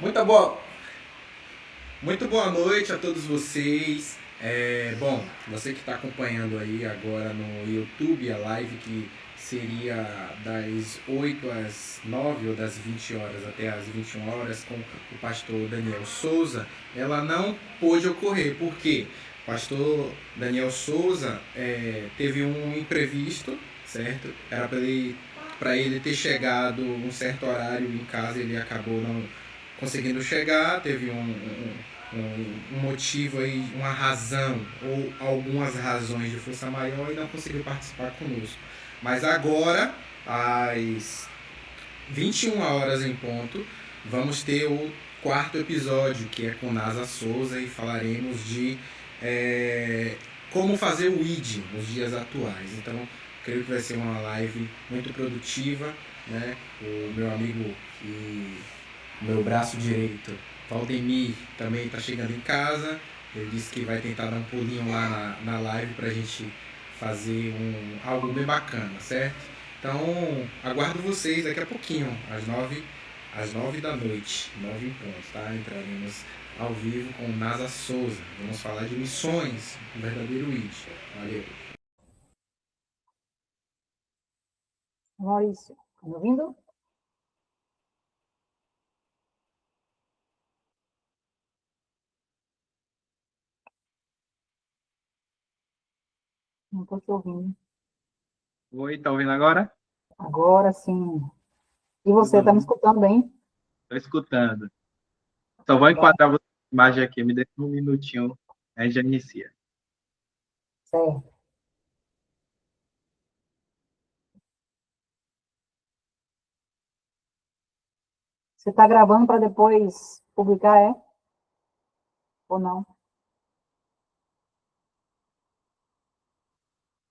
Muito boa, muito boa noite a todos vocês. Bom, você que está acompanhando aí agora no YouTube a live que seria das 8 às 9 ou das 20 horas até às 21 horas com o pastor Daniel Souza, ela não pôde ocorrer. Por quê? O pastor Daniel Souza teve um imprevisto, certo? Era para ele ter chegado um certo horário em casa, ele acabou não conseguindo chegar, teve um motivo aí, uma razão ou algumas razões de força maior e não conseguiu participar conosco. Mas agora, às 21 horas em ponto, vamos ter o quarto episódio, que é com Nasa Souza, e falaremos de como fazer o ID nos dias atuais. Então, creio que vai ser uma live muito produtiva, né? O meu amigo e meu braço direito, Valdemir, também está chegando em casa. Ele disse que vai tentar dar um pulinho lá na live para a gente fazer algo bem bacana, certo? Então, aguardo vocês daqui a pouquinho, às 9 da noite, 9 em ponto, tá? Entraremos ao vivo com Nasa Souza. Vamos falar de missões, um verdadeiro ID. Valeu. Maurício, tá me ouvindo? Não estou te ouvindo. Oi, tá ouvindo agora? Agora sim. E você, Tudo está me bom? escutando bem? Tô escutando. Só vou enquadrar você na imagem aqui, me dê um minutinho, aí já inicia. Certo. Você está gravando para depois publicar, é? Ou não?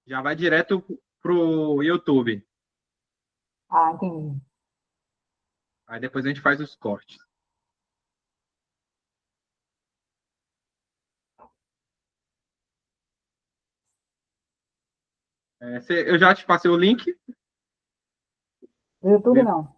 Já vai direto pro YouTube. Ah, entendi. Aí depois a gente faz os cortes. Eu já te passei o link. No YouTube, não.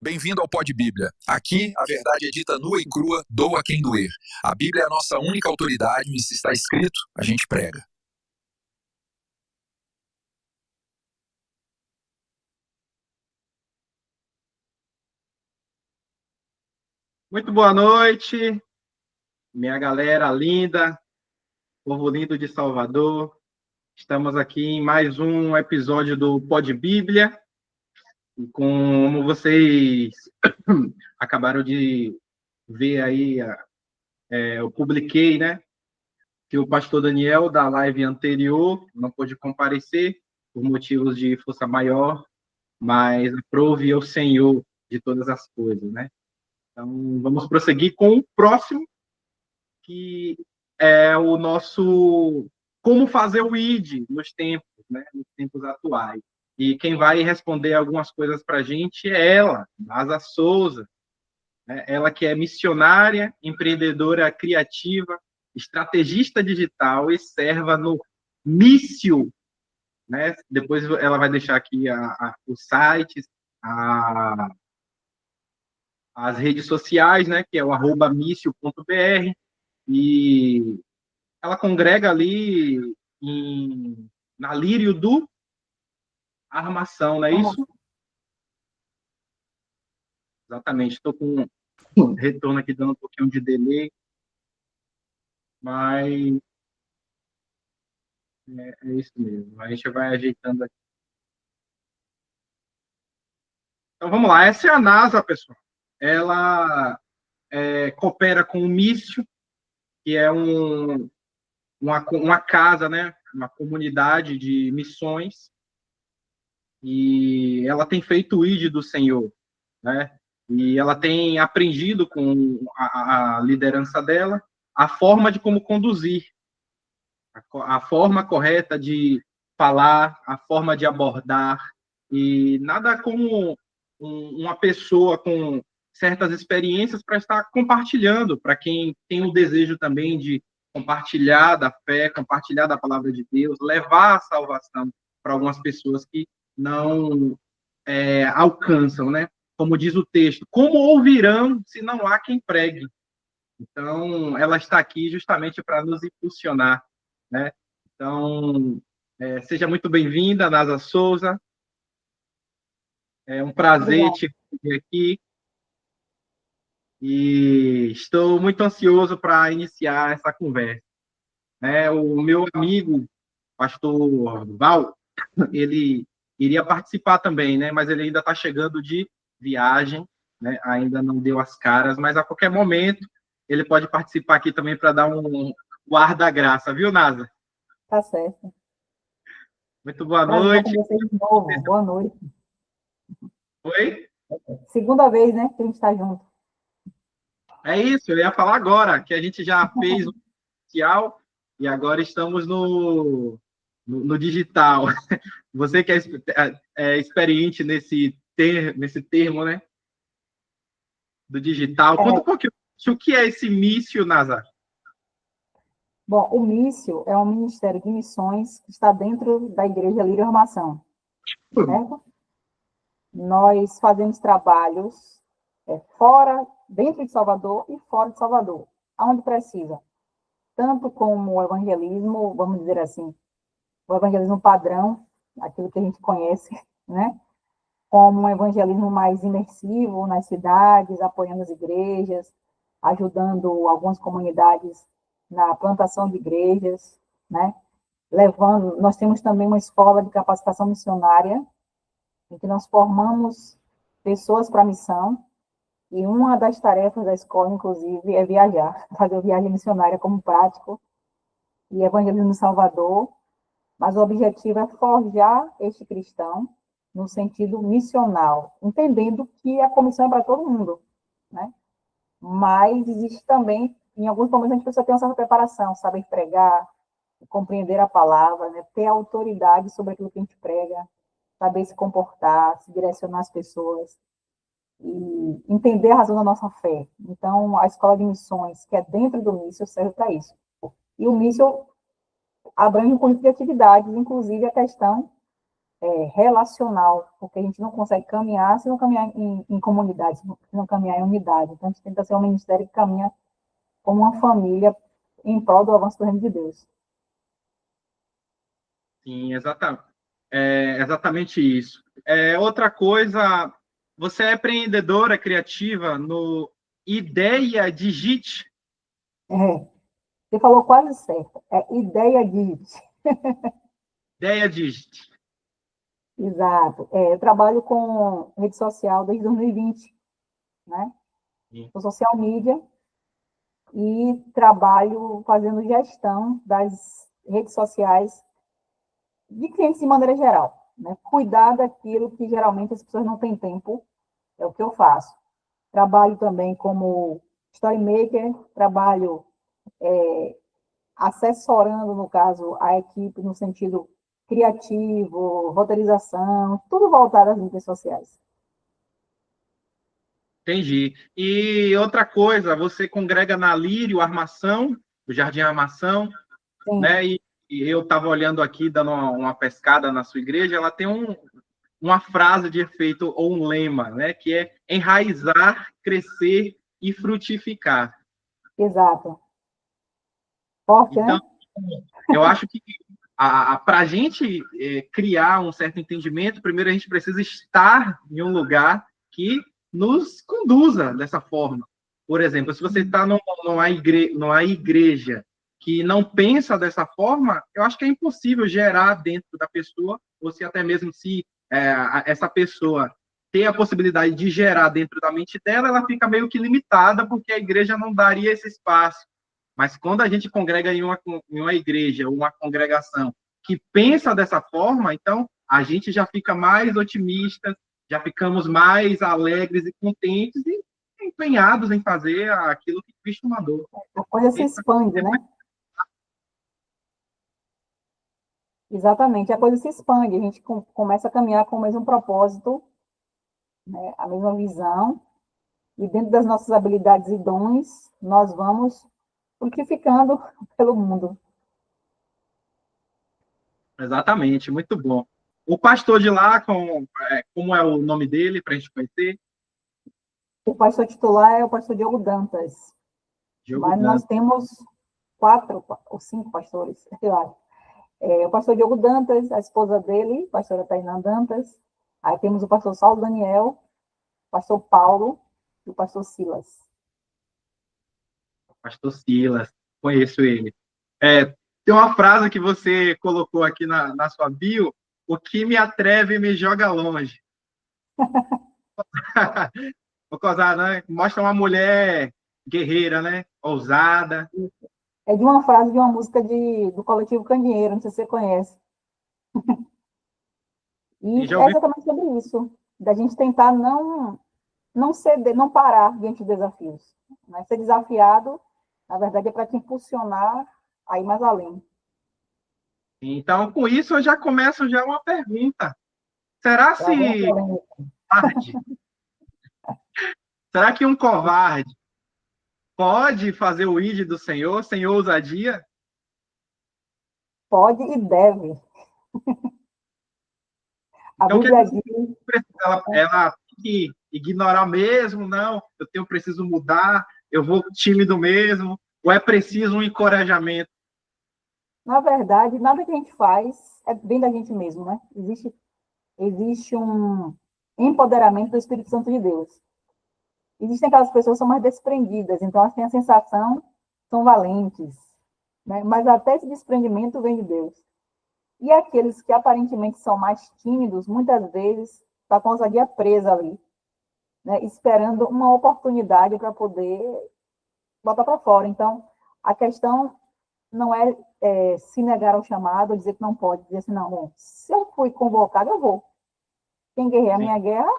Bem-vindo ao Pod Bíblia. Aqui, a verdade é dita nua e crua, doa quem doer. A Bíblia é a nossa única autoridade e se está escrito, a gente prega. Muito boa noite, minha galera linda, povo lindo de Salvador. Estamos aqui em mais um episódio do Pod Bíblia. E como vocês acabaram de ver aí, eu publiquei, né, que o pastor Daniel, da live anterior, não pôde comparecer por motivos de força maior, mas aprove ao Senhor de todas as coisas, né? Então, vamos prosseguir com o próximo, que é o nosso como fazer o ID nos tempos, né? Nos tempos atuais. E quem vai responder algumas coisas para a gente é ela, Nasa Souza, né? Ela que é missionária, empreendedora criativa, estrategista digital e serva no Mício, né? Depois ela vai deixar aqui os sites, as redes sociais, né? Que é o @mício.br, e ela congrega ali na Lírio do Armação, não é isso? Exatamente. Estou com um retorno aqui dando um pouquinho de delay, mas é isso mesmo. A gente vai ajeitando aqui. Então vamos lá. Essa é a NASA, pessoal. Ela coopera com o Mício, que é uma casa, né? Uma comunidade de missões, e ela tem feito o ID do Senhor, né? E ela tem aprendido com a liderança dela a forma de como conduzir, a forma correta de falar, a forma de abordar, e nada como uma pessoa com certas experiências para estar compartilhando, para quem tem o desejo também de compartilhar da fé, compartilhar da palavra de Deus, levar a salvação para algumas pessoas que não alcançam, né? Como diz o texto, como ouvirão se não há quem pregue? Então, ela está aqui justamente para nos impulsionar, né? Então, seja muito bem-vinda, Nasa Souza. É um prazer te ter aqui. E estou muito ansioso para iniciar essa conversa. O meu amigo, pastor Val, ele iria participar também, né? Mas ele ainda está chegando de viagem, né? Ainda não deu as caras, mas a qualquer momento ele pode participar aqui também para dar o ar da graça, viu, Nasa? Tá certo. Muito boa Prazer noite. com vocês de novo. Boa noite. Oi? Segunda vez, né, que a gente está junto. É isso, eu ia falar agora, que a gente já fez o oficial e agora estamos no digital. Você que é experiente nesse termo, né? Do digital. Conta um pouquinho o que é esse Mício, Nasa. Bom, o Mício é um ministério de missões que está dentro da Igreja Lírio Armação, certo? Nós fazemos trabalhos dentro de Salvador e fora de Salvador, aonde precisa. Tanto como o evangelismo, vamos dizer assim, o evangelismo padrão, aquilo que a gente conhece, né? Como um evangelismo mais imersivo nas cidades, apoiando as igrejas, ajudando algumas comunidades na plantação de igrejas, né? Nós temos também uma escola de capacitação missionária, em que nós formamos pessoas para a missão, e uma das tarefas da escola, inclusive, é viajar, fazer viagem missionária como prático, e evangelismo em Salvador, mas o objetivo é forjar este cristão no sentido missional, entendendo que a comissão é para todo mundo, né? Mas existe também, em alguns momentos, a gente precisa ter uma certa preparação, saber pregar, compreender a palavra, né? Ter autoridade sobre aquilo que a gente prega, saber se comportar, se direcionar as pessoas e entender a razão da nossa fé. Então, a escola de missões, que é dentro do Mício, serve para isso. E o Mício abrange um conjunto de atividades, inclusive a questão relacional, porque a gente não consegue caminhar se não caminhar em comunidade, se não caminhar em unidade. Então, a gente tenta ser um ministério que caminha como uma família em prol do avanço do reino de Deus. Sim, exatamente. É exatamente isso. Outra coisa, você é empreendedora criativa no Ideia Digite? Você falou quase certo. É ideia de... Ideia Digite. Exato. Eu trabalho com rede social desde 2020, né? Sim. Sou social media e trabalho fazendo gestão das redes sociais de clientes de maneira geral, né? Cuidar daquilo que geralmente as pessoas não têm tempo, é o que eu faço. Trabalho também como story maker, trabalho assessorando, no caso, a equipe no sentido criativo, roteirização, tudo voltado às mídias sociais. Entendi. E outra coisa, você congrega na Lírio Armação, o Jardim Armação, Sim. né? E eu estava olhando aqui, dando uma pescada na sua igreja, ela tem uma frase de efeito ou um lema, né? Que é enraizar, crescer e frutificar. Exato. Forte, Então, né? eu acho que para a gente criar um certo entendimento, primeiro a gente precisa estar em um lugar que nos conduza dessa forma. Por exemplo, se você está numa igreja que não pensa dessa forma, eu acho que é impossível gerar dentro da pessoa, ou se até mesmo se essa pessoa ter a possibilidade de gerar dentro da mente dela, ela fica meio que limitada, porque a igreja não daria esse espaço. Mas quando a gente congrega em uma igreja, uma congregação que pensa dessa forma, então a gente já fica mais otimista, já ficamos mais alegres e contentes e empenhados em fazer aquilo que Cristo mandou. A coisa se expande, né? Exatamente, a coisa se expande, a gente começa a caminhar com o mesmo propósito, né? A mesma visão, e dentro das nossas habilidades e dons, nós vamos frutificando pelo mundo. Exatamente, muito bom. O pastor de lá, como é o nome dele, para a gente conhecer? O pastor titular é o pastor Diogo Dantas, Diogo mas nós Dantas. temos 4 ou 5 pastores, eu acho. O pastor Diogo Dantas, a esposa dele, a pastora Tainã Dantas, aí temos o pastor Saulo Daniel, o pastor Paulo e o pastor Silas. Pastor Silas, conheço ele. Tem uma frase que você colocou aqui na sua bio: o que me atreve me joga longe. Vou causar, né? Mostra uma mulher guerreira, né? Ousada. É de uma frase de uma música do Coletivo Candeeiro, não sei se você conhece. E E já é ouvi. exatamente sobre isso, da gente tentar não ceder, não parar diante de desafios. Né? Ser desafiado, na verdade, é para te impulsionar a ir mais além. Então, com isso, eu já começo uma pergunta. Será Lá vem a se polêmica. covarde? Será que um covarde pode fazer o ID do Senhor sem ousadia? Pode e deve. A Então, quer Bíblia dizer, diz, ela tem que ignorar mesmo? Não, preciso mudar, eu vou tímido mesmo? Ou é preciso um encorajamento? na verdade, nada que a gente faz é bem da gente mesmo, né? Existe um empoderamento do Espírito Santo de Deus. Existem aquelas pessoas que são mais desprendidas, então elas têm a sensação, são valentes, né? Mas até esse desprendimento vem de Deus. E aqueles que aparentemente são mais tímidos, muitas vezes está com a ousadia presa ali, né? Esperando uma oportunidade para poder botar para fora. Então, a questão não é se negar ao chamado, dizer que não pode, dizer assim, não, bom, se eu fui convocado, eu vou. Quem guerreia a Sim, minha guerra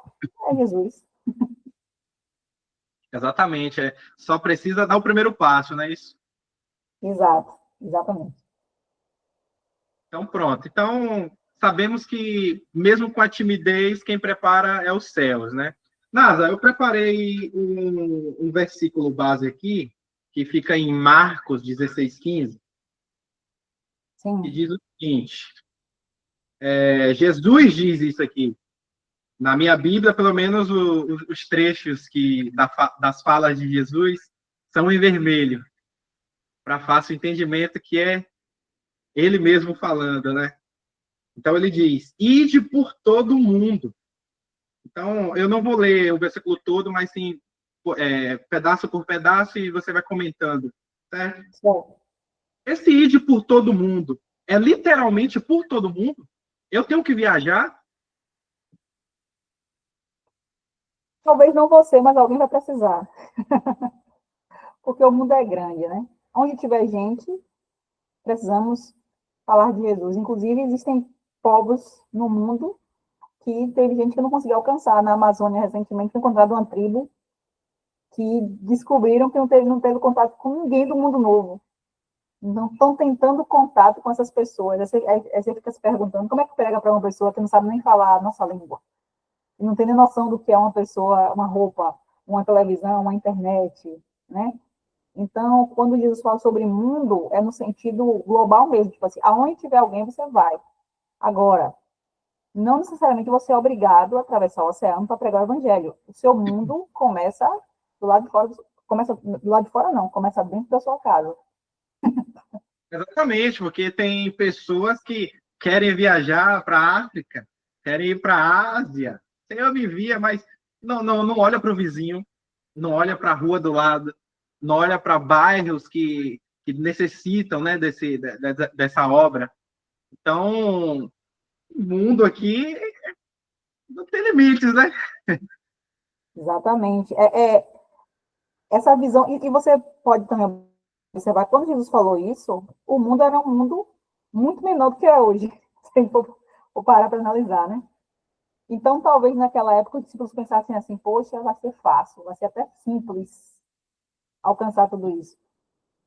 é Jesus. exatamente. Só precisa dar o primeiro passo, não é isso? Exato, exatamente. Então, pronto. Então, sabemos que, mesmo com a timidez, quem prepara é os céus, né? Nasa, eu preparei um versículo base aqui, que fica em Marcos 16:15, que Sim, diz o seguinte: Jesus diz isso aqui. Na minha Bíblia, pelo menos os trechos das falas de Jesus são em vermelho, para fácil entendimento, que é ele mesmo falando, né? Então ele diz: ide por todo o mundo. Então, eu não vou ler o versículo todo, mas sim pedaço por pedaço, e você vai comentando, certo? Certo. Esse ide por todo o mundo é literalmente por todo mundo? Eu tenho que viajar? Talvez não você, mas alguém vai precisar. Porque o mundo é grande, né? Onde tiver gente, precisamos falar de Jesus. Inclusive, existem povos no mundo que teve gente que não conseguiu alcançar. Na Amazônia, recentemente, foi encontrado uma tribo que descobriram que não teve contato com ninguém do mundo novo. Então, estão tentando contato com essas pessoas. Aí você fica se perguntando como é que pega para uma pessoa que não sabe nem falar a nossa língua. E não tem nem noção do que é uma pessoa, uma roupa, uma televisão, uma internet, né? Então, quando Jesus fala sobre mundo, é no sentido global mesmo. Tipo assim, aonde tiver alguém, você vai. Agora, não necessariamente você é obrigado a atravessar o oceano para pregar o evangelho. O seu mundo começa do lado de fora, não, começa dentro da sua casa. Exatamente, porque tem pessoas que querem viajar para a África, querem ir para a Ásia. Eu vivia, mas não olha para o vizinho, não olha para a rua do lado, não olha para bairros que necessitam, né, dessa obra. Então, o mundo aqui não tem limites, né? Exatamente. Essa visão, e você pode também observar, quando Jesus falou isso, o mundo era um mundo muito menor do que é hoje, se for parar para analisar, né? Então, talvez naquela época os discípulos pensassem assim, poxa, vai ser fácil, vai ser até simples alcançar tudo isso.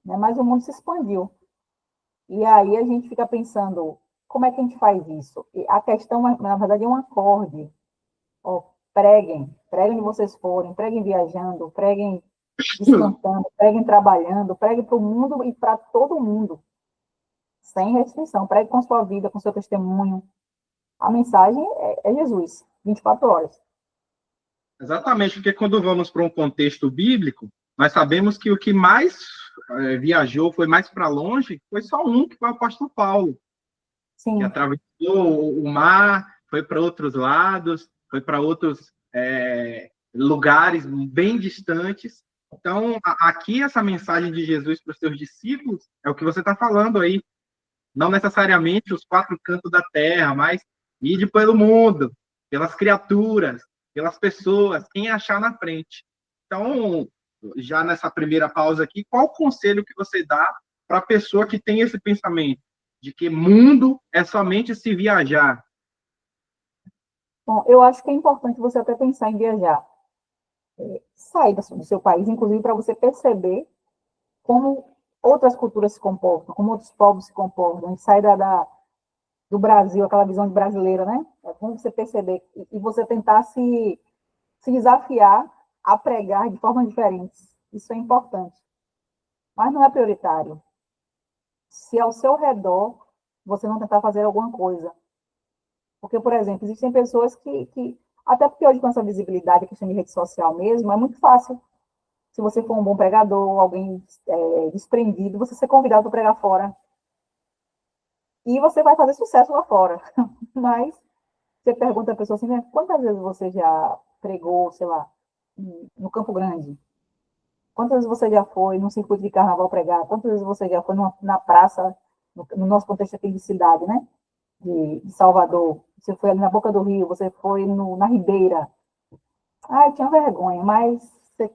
Né? Mas o mundo se expandiu. E aí a gente fica pensando, como é que a gente faz isso? E a questão, na verdade, é um acorde. Ó, preguem onde vocês forem, preguem viajando, preguem descansando, preguem trabalhando, preguem para o mundo e para todo mundo, sem restrição. Pregue com sua vida, com seu testemunho. A mensagem é Jesus, 24 horas. Exatamente, porque quando vamos para um contexto bíblico, nós sabemos que o que mais viajou, foi mais para longe, foi só um, que foi o apóstolo Paulo. Sim. Que atravessou o mar, foi para outros lados, foi para outros lugares bem distantes. Então, aqui essa mensagem de Jesus para os seus discípulos é o que você está falando aí. Não necessariamente os 4 cantos da terra, mas ide pelo mundo, pelas criaturas, pelas pessoas, quem achar na frente. Então, já nessa primeira pausa aqui, qual o conselho que você dá para a pessoa que tem esse pensamento de que mundo é somente se viajar? Bom, eu acho que é importante você até pensar em viajar. Sair do seu país, inclusive para você perceber como outras culturas se comportam, como outros povos se comportam, e sair do Brasil, aquela visão de brasileira, né? É como você perceber e você tentar se desafiar a pregar de formas diferentes. Isso é importante. Mas não é prioritário. Se ao seu redor você não tentar fazer alguma coisa. Porque, por exemplo, existem pessoas que até porque hoje com essa visibilidade, a questão de rede social mesmo, é muito fácil. Se você for um bom pregador, alguém desprendido, você ser convidado para pregar fora. E você vai fazer sucesso lá fora. Mas você pergunta a pessoa assim, né, quantas vezes você já pregou, sei lá, no Campo Grande? Quantas vezes você já foi num circuito de carnaval pregar? Quantas vezes você já foi na praça, no nosso contexto aqui de cidade, né? De Salvador? Você foi ali na Boca do Rio, você foi na Ribeira. Ah, eu tinha vergonha, mas você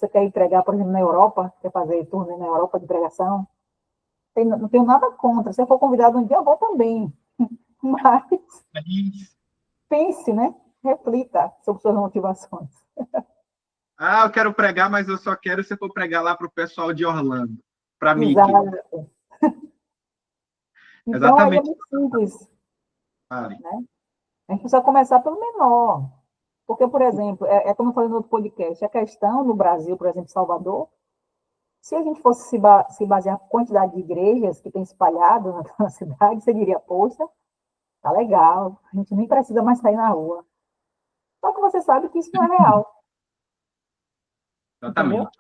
quer ir pregar, por exemplo, na Europa, quer fazer turnê na Europa de pregação? Não tenho nada contra. Se eu for convidado um dia, eu vou também. Mas pense, né? Reflita sobre suas motivações. Eu quero pregar, mas eu só quero se for pregar lá para o pessoal de Orlando, para mim. Exato. Então, Exatamente. aí é muito simples. Né? A gente precisa começar pelo menor. Porque, por exemplo, como eu falei no outro podcast, a questão no Brasil, por exemplo, Salvador, se a gente fosse se basear na quantidade de igrejas que tem espalhado na cidade, você diria, poxa, tá legal, a gente nem precisa mais sair na rua. Só que você sabe que isso não é real, entendeu? Exatamente.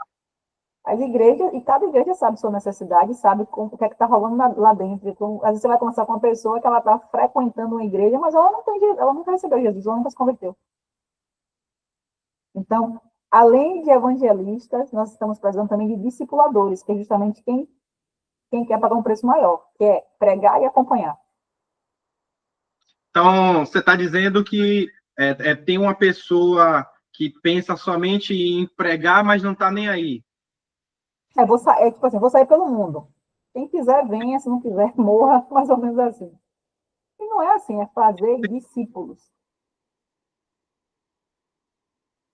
As igrejas, e cada igreja sabe sua necessidade, sabe o que é que está rolando lá dentro. Então, às vezes você vai conversar com uma pessoa que ela está frequentando uma igreja, mas ela nunca recebeu Jesus, ela nunca se converteu. Então, além de evangelistas, nós estamos precisando também de discipuladores, que é justamente quem quer pagar um preço maior, que é pregar e acompanhar. Então, você está dizendo que tem uma pessoa que pensa somente em pregar, mas não está nem aí. Tipo assim, vou sair pelo mundo. Quem quiser, venha, se não quiser, morra, mais ou menos assim. E não é assim, é fazer discípulos.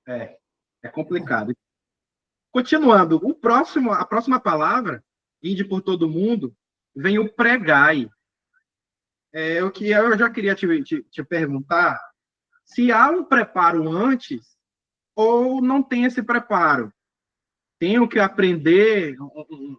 É complicado. Continuando, a próxima palavra, ide por todo mundo, vem o pregai. O que eu já queria te perguntar, se há um preparo antes ou não tem esse preparo. Tenho que aprender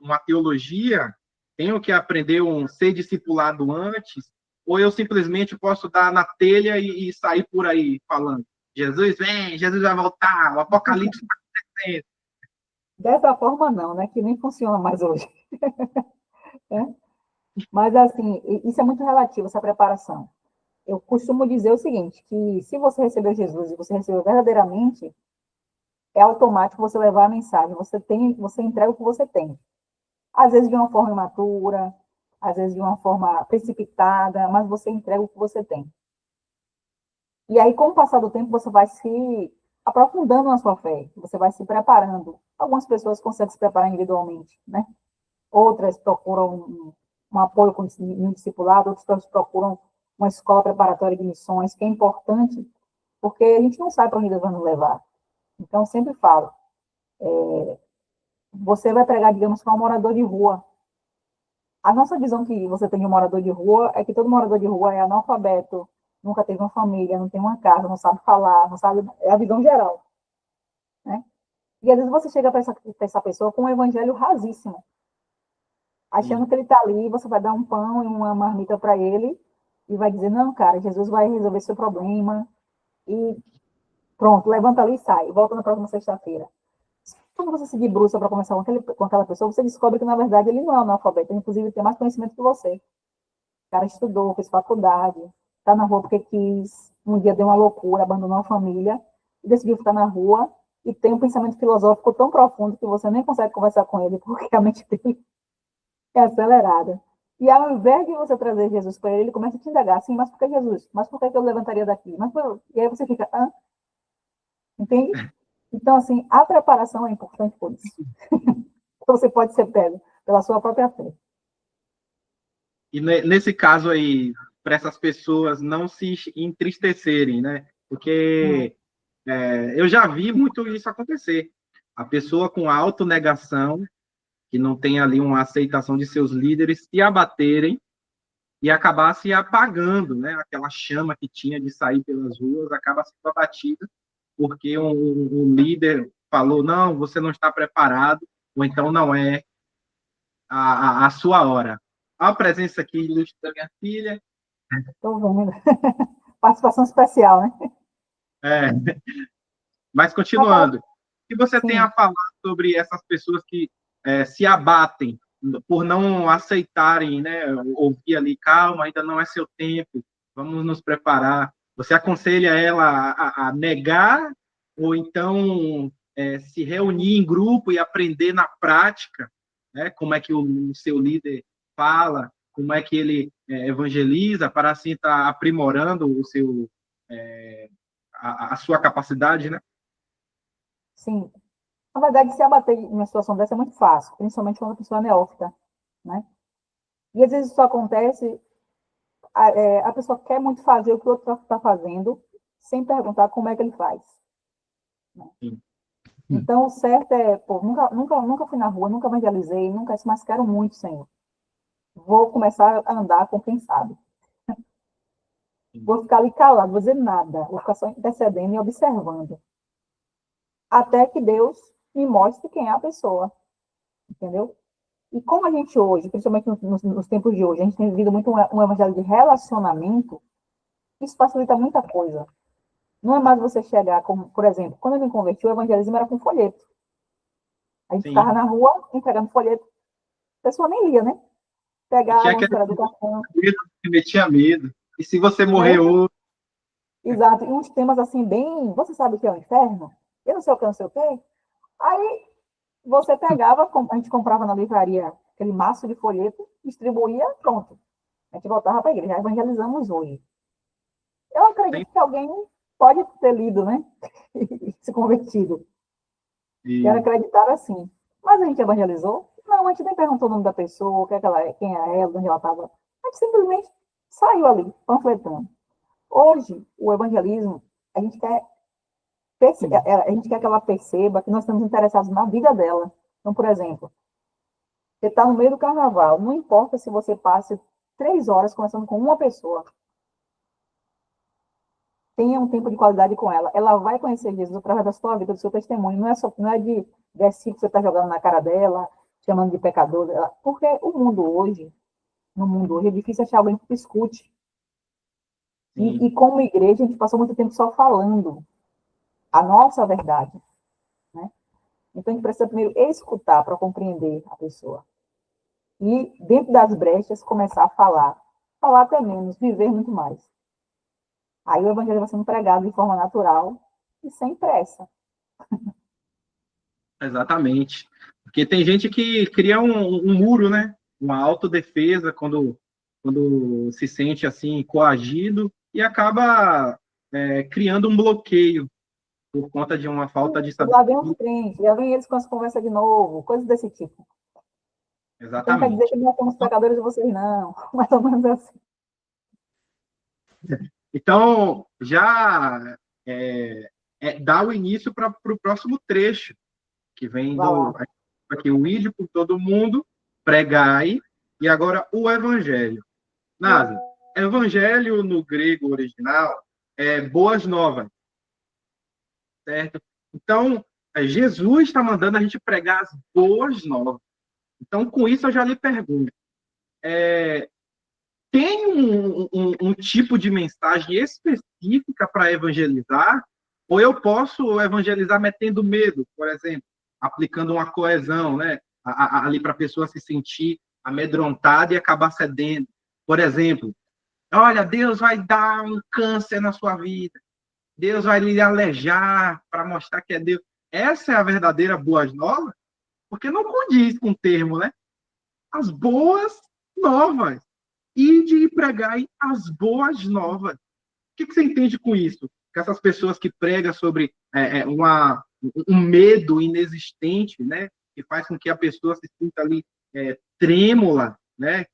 uma teologia, tenho que aprender ser discipulado antes, ou eu simplesmente posso dar na telha e sair por aí falando, Jesus vem, Jesus vai voltar, o apocalipse está acontecendo. Dessa forma, não, né? Que nem funciona mais hoje. Né? Mas, assim, isso é muito relativo, essa preparação. Eu costumo dizer o seguinte, que se você recebeu Jesus e você recebeu verdadeiramente, é automático você levar a mensagem. Você entrega o que você tem. Às vezes de uma forma imatura, às vezes de uma forma precipitada, mas você entrega o que você tem. E aí, com o passar do tempo, você vai se aprofundando na sua fé, você vai se preparando. Algumas pessoas conseguem se preparar individualmente, né? Outras procuram um apoio com um discipulado, outras procuram uma escola preparatória de missões, que é importante, porque a gente não sabe para onde Deus vai nos levar. Então, sempre falo, você vai pregar, digamos, para um morador de rua. A nossa visão que você tem de um morador de rua é que todo morador de rua é analfabeto, nunca teve uma família, não tem uma casa, não sabe falar, não sabe. É a visão geral, né? E às vezes você chega para essa pessoa com um evangelho rasíssimo, achando que ele está ali, você vai dar um pão e uma marmita para ele e vai dizer: não, cara, Jesus vai resolver seu problema e pronto, levanta ali e sai, volta na próxima sexta-feira. Quando você se debruça para conversar com aquela pessoa, você descobre que, na verdade, ele não é analfabeto, ele, inclusive, tem mais conhecimento que você. O cara estudou, fez faculdade, está na rua porque quis, um dia deu uma loucura, abandonou a família, e decidiu ficar na rua, e tem um pensamento filosófico tão profundo que você nem consegue conversar com ele, porque a mente dele é acelerada. E ao invés de você trazer Jesus para ele, ele começa a te indagar, assim, mas por que Jesus? Mas por que eu levantaria daqui? E aí você fica, entende? Então, assim, a preparação é importante por isso. Você pode ser pego pela sua própria fé. E nesse caso aí, para essas pessoas não se entristecerem, né? Porque eu já vi muito isso acontecer. A pessoa com autonegação, que não tem ali uma aceitação de seus líderes, se abaterem e acabar se apagando, né? Aquela chama que tinha de sair pelas ruas acaba sendo abatida porque um líder falou, não, você não está preparado, ou então não é a sua hora. A presença aqui ilustre da minha filha. Estou vendo. Participação especial, né? Mas continuando, o que você tem Sim. a falar sobre essas pessoas que se abatem por não aceitarem, né, ouvir ali, calma, ainda não é seu tempo, vamos nos preparar. Você aconselha ela a negar ou então se reunir em grupo e aprender na prática, né, como é que o seu líder fala, como é que ele evangeliza, para assim estar aprimorando o seu, a sua capacidade, né? Sim. Na verdade, se abater em uma situação dessa é muito fácil, principalmente quando a pessoa é neófita, né? E às vezes isso acontece, a pessoa quer muito fazer o que o outro está fazendo, sem perguntar como é que ele faz. Né? Então, o certo é, pô, nunca fui na rua, nunca evangelizei, nunca isso, mas quero muito, Senhor. Vou começar a andar com quem sabe. Vou ficar ali calado, vou dizer nada, vou ficar só intercedendo e observando. Até que Deus me mostre quem é a pessoa, entendeu? E como a gente hoje, principalmente nos tempos de hoje, a gente tem vivido muito um evangelho de relacionamento, Isso facilita muita coisa. Não é mais você chegar, como, por exemplo, quando eu me converti, o evangelismo era com folheto. A gente ficava na rua entregando folheto. A pessoa nem lia, né? Pegava uma história do cartão. Que metia medo. E se você morrer hoje? Exato. E uns temas assim, bem. Você sabe o que é o inferno? Eu não sei o que, não sei o quê. Aí você pegava, a gente comprava na livraria aquele maço de folheto, distribuía, pronto. A gente voltava para a igreja. Já evangelizamos hoje. Eu acredito que alguém pode ter lido, né? Se convertido. Quero acreditar assim. Mas a gente evangelizou? Não, a gente nem perguntou o nome da pessoa, quem é ela, onde ela estava. A gente simplesmente saiu ali, panfletando. Hoje, o evangelismo, a gente quer que ela perceba que nós estamos interessados na vida dela. Então, por exemplo, você está no meio do carnaval, não importa se você passe 3 horas conversando com uma pessoa, tenha um tempo de qualidade com ela. Ela vai conhecer Jesus através da sua vida, do seu testemunho. Não é de versículo que você está jogando na cara dela, chamando de pecador. Porque no mundo hoje, é difícil achar alguém que escute. E como igreja, a gente passou muito tempo só falando a nossa verdade. Né? Então, a gente precisa primeiro escutar para compreender a pessoa. E, dentro das brechas, começar a falar. Falar até menos, viver muito mais. Aí o evangelho vai sendo pregado de forma natural e sem pressa. Exatamente. Porque tem gente que cria um muro, né? Uma autodefesa quando se sente assim coagido e acaba criando um bloqueio por conta de uma falta de Já vem sabedoria. os crentes, já vem eles com as conversas de novo, coisas desse tipo. Então quer dizer Exatamente. que nós somos pecadores e vocês não. Mais ou menos assim. Então, já dá o início para o próximo trecho, que vem aqui, o ide por todo mundo, pregai, e agora o evangelho. Nasa, evangelho no grego original é boas novas, certo? Então, Jesus está mandando a gente pregar as boas novas. Então, com isso, eu já lhe pergunto, tem um tipo de mensagem específica para evangelizar? Ou eu posso evangelizar metendo medo, por exemplo, aplicando uma coesão, né? Ali para a pessoa se sentir amedrontada e acabar cedendo. Por exemplo, olha, Deus vai dar um câncer na sua vida. Deus vai lhe alejar para mostrar que é Deus. Essa é a verdadeira boas novas? Porque não condiz com o termo, né? As boas novas. Ide e pregai as boas novas. O que você entende com isso? Com essas pessoas que pregam sobre um medo inexistente, né? Que faz com que a pessoa se sinta ali trêmula, né?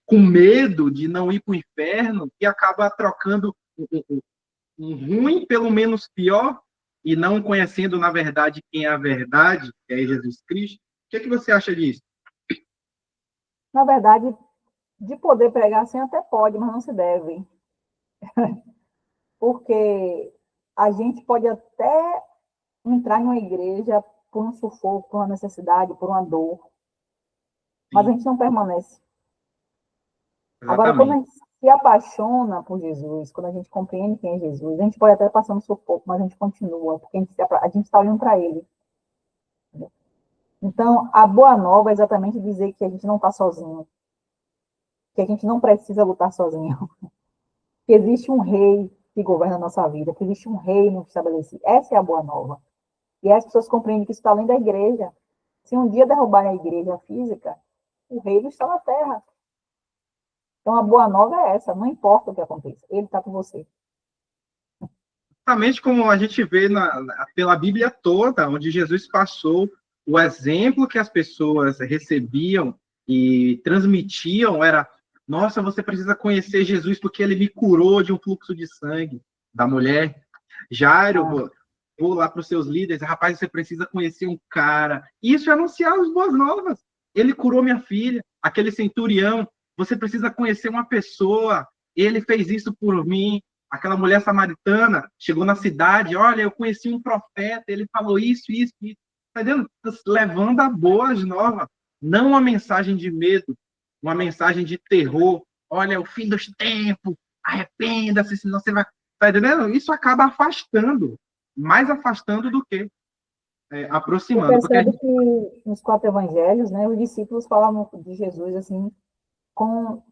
Com medo de não ir para o inferno, e acaba trocando um ruim pelo menos pior, e não conhecendo, na verdade, quem é a verdade, que é Jesus Cristo. O que você acha disso? Na verdade, de poder pregar assim até pode, mas não se deve. Porque a gente pode até entrar em uma igreja por um sufoco, por uma necessidade, por uma dor, mas a gente não permanece. Agora, quando a gente se apaixona por Jesus, quando a gente compreende quem é Jesus, a gente pode até passar no sufoco, mas a gente continua, porque a gente está olhando para ele. Então, a boa nova é exatamente dizer que a gente não está sozinho, que a gente não precisa lutar sozinho, que existe um rei que governa a nossa vida, que existe um reino estabelecido. Essa é a boa nova. E as pessoas compreendem que isso está além da igreja. Se um dia derrubarem a igreja física, o reino está na terra. Então, a boa nova é essa, não importa o que aconteça, ele está com você. Exatamente como a gente vê pela Bíblia toda, onde Jesus passou, o exemplo que as pessoas recebiam e transmitiam era: nossa, você precisa conhecer Jesus porque ele me curou de um fluxo de sangue da mulher. Jairo, vou lá para os seus líderes: rapaz, você precisa conhecer um cara. Isso é anunciar as boas novas. Ele curou minha filha. Aquele centurião: você precisa conhecer uma pessoa, ele fez isso por mim. Aquela mulher samaritana chegou na cidade: olha, eu conheci um profeta, ele falou isso, isso, isso. Está vendo? Levando a boas novas, não uma mensagem de medo, uma mensagem de terror. Olha, o fim dos tempos, arrependa-se, senão você vai... Tá entendendo? Isso acaba afastando, mais afastando do que Você aproximando. Porque a percebe gente... que nos 4 evangelhos, né, os discípulos falavam de Jesus assim, com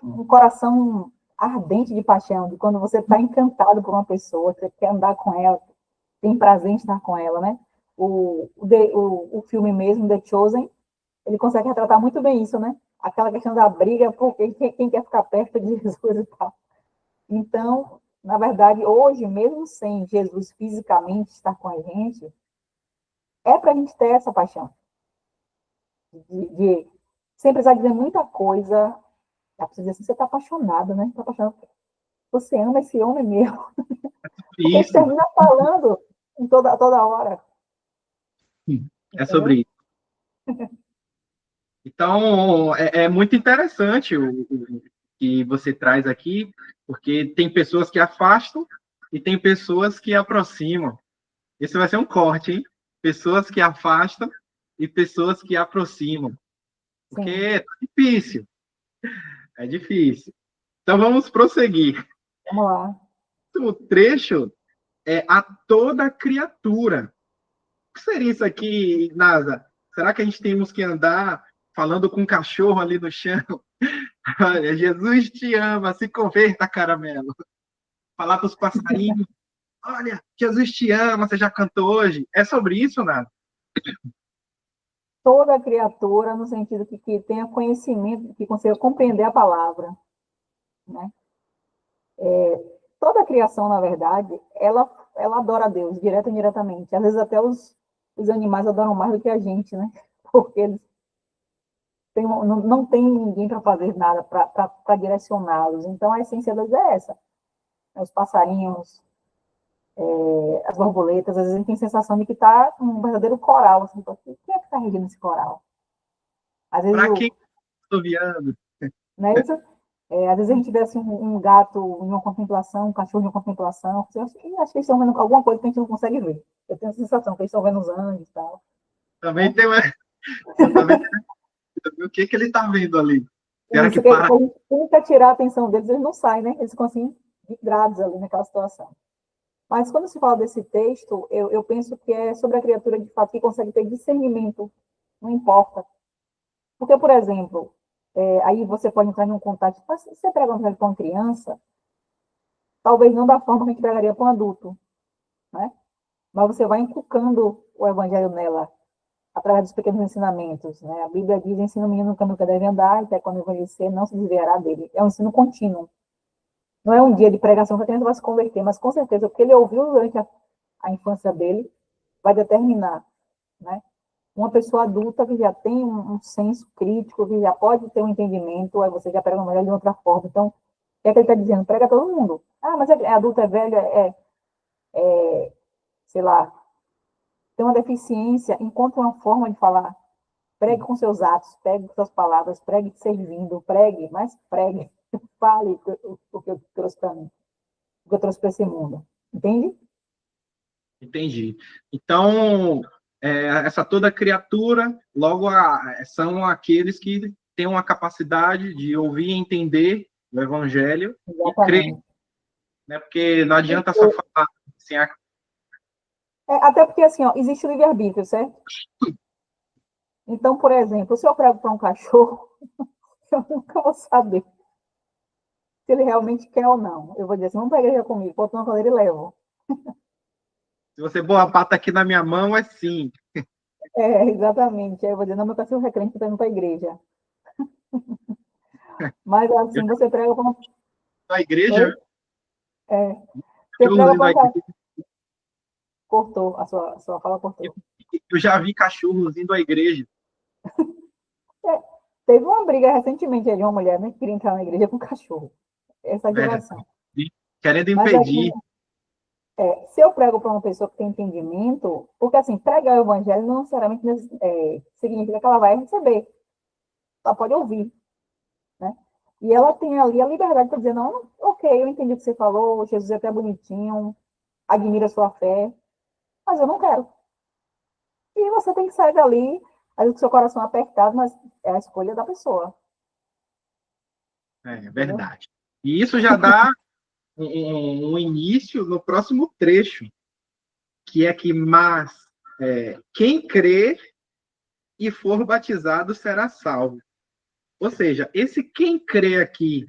um coração ardente de paixão, de quando você está encantado por uma pessoa, você quer andar com ela, tem prazer em estar com ela, né? O filme mesmo, The Chosen, ele consegue retratar muito bem isso, né? Aquela questão da briga, porque quem quer ficar perto de Jesus e tal. Então, na verdade, hoje, mesmo sem Jesus fisicamente estar com a gente, é para a gente ter essa paixão. Sem precisar dizer muita coisa, dá para dizer assim, você está apaixonado, né? Tá apaixonado. Você ama esse homem mesmo. Porque a gente Isso, termina falando em toda hora. é Entendeu? sobre isso. Então, é muito interessante o que você traz aqui, porque tem pessoas que afastam e tem pessoas que aproximam. Esse vai ser um corte, hein? Pessoas que afastam e pessoas que aproximam. Porque Sim, é difícil, é difícil. Então, vamos prosseguir. vamos lá. O trecho é a toda criatura. O que seria isso aqui, NASA? Será que a gente temos que andar falando com um cachorro ali no chão? Olha, Jesus te ama, se converta, caramelo. Falar para os passarinhos, olha, Jesus te ama, você já cantou hoje? É sobre isso, Nada? Toda criatura, no sentido que tenha conhecimento, que consiga compreender a palavra, né? Toda a criação, na verdade, ela adora a Deus, direto ou indiretamente. Às vezes até os animais adoram mais do que a gente, né? Porque eles não tem ninguém para fazer nada, para direcioná-los. Então, a essência deles é essa. Os passarinhos, as borboletas, às vezes a gente tem a sensação de que está um verdadeiro coral. Assim, quem é que está regendo esse coral? Às vezes, Para quem estou viando? não é isso? Às vezes a gente vê assim, um gato em uma contemplação, um cachorro em uma contemplação. Eu acho que eles estão vendo alguma coisa que a gente não consegue ver. Eu tenho a sensação que eles estão vendo os anjos e tal. Também Né? tem uma... Eu também tenho... O que ele está vendo ali? Será que Isso que a para... gente tenta tirar a atenção deles, eles não saem, né? Eles ficam assim, vidrados ali naquela situação. Mas quando se fala desse texto, eu penso que é sobre a criatura de fato que consegue ter discernimento, não importa. Porque, por exemplo, aí você pode entrar em um contato, mas se você prega um evangelho para uma criança, talvez não da forma que a gente pregaria para um adulto, né? Mas você vai inculcando o evangelho nela, através dos pequenos ensinamentos, né? A Bíblia diz, ensina o menino no caminho que deve andar, e até quando envelhecer não se desviará dele. É um ensino contínuo. Não é um dia de pregação que a criança vai se converter, mas com certeza o que ele ouviu durante a infância dele vai determinar, né? Uma pessoa adulta que já tem um senso crítico, que já pode ter um entendimento, aí você já prega o melhor de outra forma. Então, o que é que ele está dizendo? Prega todo mundo. Ah, mas é adulto, é velho, sei lá, tem uma deficiência, encontre uma forma de falar. Pregue com seus atos, pregue com suas palavras, pregue servindo, pregue, mas pregue. Fale o que eu trouxe para mim, o que eu trouxe para esse mundo. Entende? Entendi. Então, essa toda criatura, logo são aqueles que têm uma capacidade de ouvir e entender o evangelho e crer, Exatamente. né? Porque não adianta só falar assim, Até porque, assim, ó, existe o livre-arbítrio, certo? Então, por exemplo, se eu prego para um cachorro, eu nunca vou saber se ele realmente quer ou não. Eu vou dizer assim, vamos para a igreja comigo, boto uma cadeira e levo. se você pôr a pata aqui na minha mão, é sim. Exatamente. Aí eu vou dizer, não, meu cachorro é crente, está indo para a igreja. Mas, Eu assim, você prega para um... na igreja, Oi? Você cachorros prega indo para à um cachorro... igreja, Cortou, a sua fala cortou. eu já vi cachorros indo à igreja. É, teve uma briga recentemente de uma mulher, né, que queria entrar na igreja com um cachorro. Essa Verdade. geração. Querendo Mas, assim, impedir. se eu prego para uma pessoa que tem entendimento, porque, assim, pregar o evangelho não necessariamente significa que ela vai receber. Ela pode ouvir, né? E ela tem ali a liberdade para dizer, não, ok, eu entendi o que você falou, Jesus é até bonitinho, admira a sua fé, mas eu não quero. E você tem que sair dali, às vezes com seu coração apertado, mas é a escolha da pessoa, É entendeu? verdade. E isso já dá um início no próximo trecho, que é que, mas quem crer e for batizado será salvo. Ou seja, esse quem crê aqui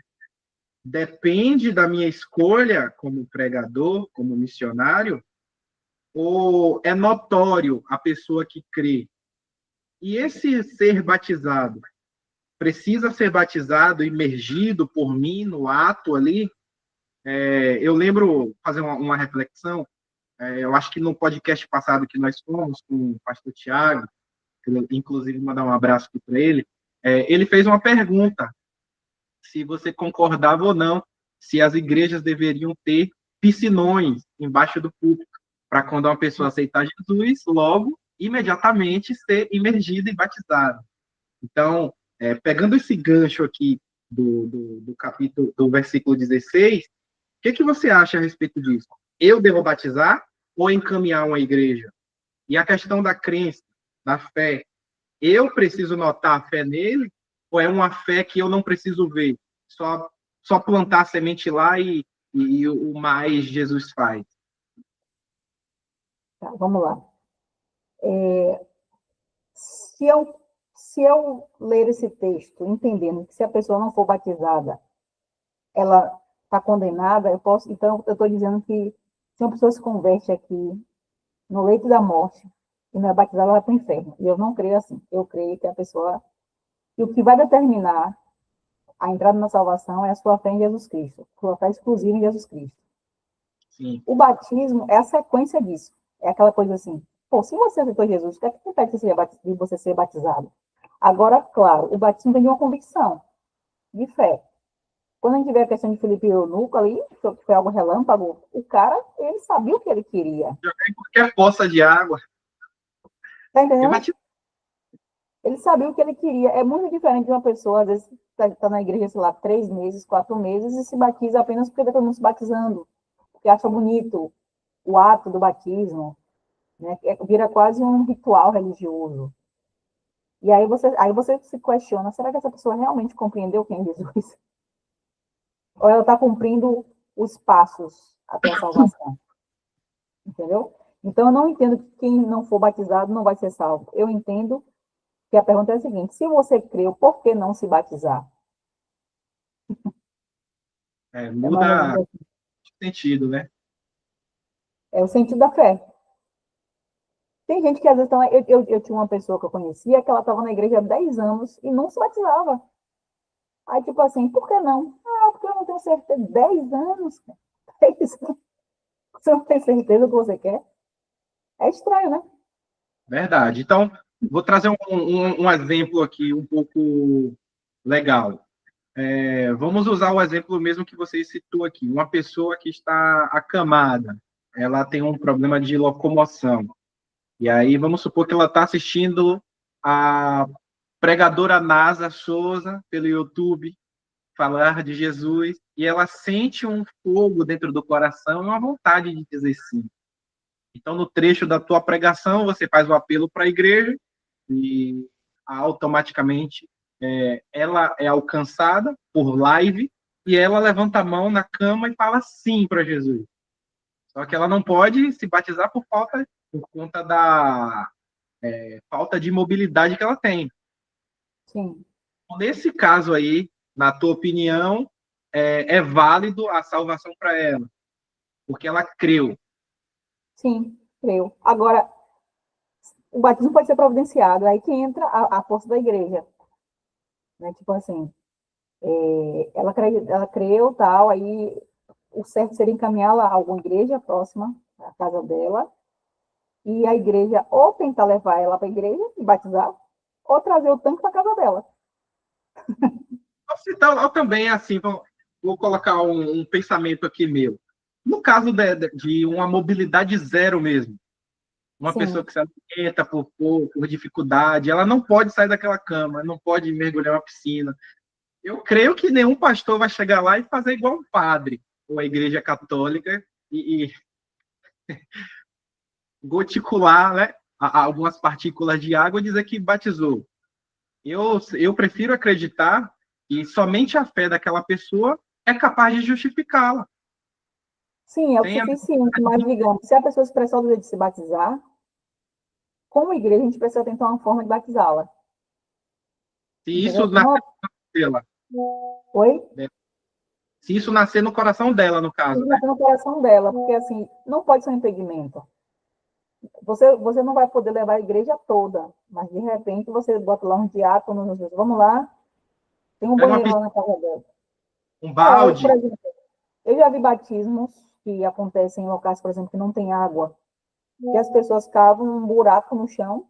depende da minha escolha como pregador, como missionário, ou é notório a pessoa que crê? E esse ser batizado precisa ser batizado, imergido por mim no ato ali? Eu lembro, fazer uma reflexão, eu acho que no podcast passado que nós fomos com o pastor Tiago, inclusive mandar um abraço aqui para ele, ele fez uma pergunta, se você concordava ou não, se as igrejas deveriam ter piscinões embaixo do púlpito, para quando uma pessoa aceitar Jesus, logo, imediatamente ser imergida e batizada. Então, pegando esse gancho aqui do capítulo, do versículo 16, o que você acha a respeito disso? Eu devo batizar ou encaminhar uma igreja? E a questão da crença, da fé, eu preciso notar a fé nele ou é uma fé que eu não preciso ver? Só plantar a semente lá e o mais Jesus faz. Tá, vamos lá. Se eu ler esse texto, entendendo que se a pessoa não for batizada, ela está condenada, então eu estou dizendo que se uma pessoa se converte aqui no leito da morte e não é batizada, ela vai para o inferno. E eu não creio assim. Eu creio que a pessoa... E o que vai determinar a entrada na salvação é a sua fé em Jesus Cristo, a sua fé exclusiva em Jesus Cristo. Sim. O batismo é a sequência disso. É aquela coisa assim, pô, se você aceitou Jesus, o que é que impede de você ser batizado? Agora, claro, o batismo tem uma convicção de fé. Quando a gente vê a questão de Filipe e Eunuco ali, que foi algo relâmpago, o cara, ele sabia o que ele queria. Jogar em qualquer poça de água. Tá entendendo? Ele sabia o que ele queria. É muito diferente de uma pessoa, às vezes, tá na igreja, sei lá, 3 meses, 4 meses, e se batiza apenas porque todo mundo se batizando, porque acha bonito o ato do batismo, né? Vira quase um ritual religioso. E aí você se questiona, será que essa pessoa realmente compreendeu quem é Jesus? Ou ela está cumprindo os passos até a salvação? Entendeu? Então, eu não entendo que quem não for batizado não vai ser salvo. Eu entendo que a pergunta é a seguinte, se você creu, por que não se batizar? Muda o sentido, né? É o sentido da fé. Tem gente que às vezes... Eu tinha uma pessoa que eu conhecia que ela estava na igreja há 10 anos e não se batizava. Aí, tipo assim, por que não? Ah, porque eu não tenho certeza. 10 anos? 10 anos? Você não tem certeza do que você quer? É estranho, né? Verdade. Então, vou trazer um exemplo aqui um pouco legal. Vamos usar o exemplo mesmo que você citou aqui. Uma pessoa que está acamada, ela tem um problema de locomoção. E aí, vamos supor que ela está assistindo a pregadora Nasa Souza pelo YouTube falar de Jesus e ela sente um fogo dentro do coração e uma vontade de dizer sim. Então, no trecho da tua pregação, você faz o apelo para a igreja e automaticamente ela é alcançada por live e ela levanta a mão na cama e fala sim para Jesus. Só que ela não pode se batizar por conta da falta de mobilidade que ela tem. Sim. Nesse caso aí, na tua opinião, é válido a salvação para ela, porque ela creu. Sim, creu. Agora, o batismo pode ser providenciado, aí que entra a força da igreja. Né? Tipo assim, ela creu, tal, aí o certo seria encaminhá-la a alguma igreja próxima à casa dela, e a igreja ou tentar levar ela para a igreja e batizar, ou trazer o tanque para casa dela. Então, eu também, assim, vou colocar um pensamento aqui meu. No caso de uma mobilidade zero mesmo, uma Sim. pessoa que se alimenta por dificuldade, ela não pode sair daquela cama, não pode mergulhar na piscina. Eu creio que nenhum pastor vai chegar lá e fazer igual um padre, ou a igreja católica, e goticular, né, algumas partículas de água e dizer que batizou. Eu prefiro acreditar que somente a fé daquela pessoa é capaz de justificá-la. Sim, é o Tem a- suficiente, mas digamos, se a pessoa expressar o desejo de se batizar, como igreja, a gente precisa tentar uma forma de batizá-la. Se isso Entendeu? nascer dela, Oi? né? Se isso nascer no coração dela, no caso, Isso né? no coração dela, porque assim, não pode ser um impedimento. Você não vai poder levar a igreja toda, mas de repente você bota lá um diácono, vamos lá, tem um Pega uma banheiro lá piscina, na casa dela. um Por balde, exemplo, eu já vi batismos que acontecem em locais, por exemplo, que não tem água, que as pessoas cavam um buraco no chão,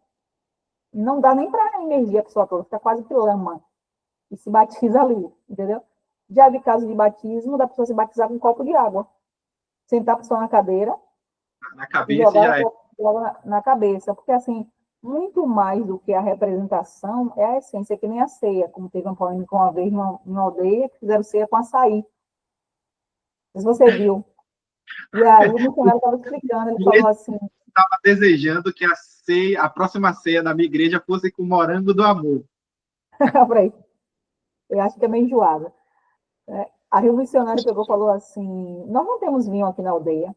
não dá nem para emergir a pessoa toda, fica quase que lama, e se batiza ali, entendeu? Já vi casos de batismo da pessoa se batizar com um copo de água, sentar a pessoa na cadeira na e cabeça e jogar já é. na cabeça, porque assim, muito mais do que a representação é a essência, que nem a ceia, como teve uma polêmica uma vez numa aldeia que fizeram ceia com açaí. Não sei se você viu. E aí o missionário estava explicando, ele falou assim, Estava desejando que a próxima ceia da minha igreja fosse com morango do amor. peraí, eu acho que é meio enjoada. Aí o missionário pegou e falou assim, nós não temos vinho aqui na aldeia,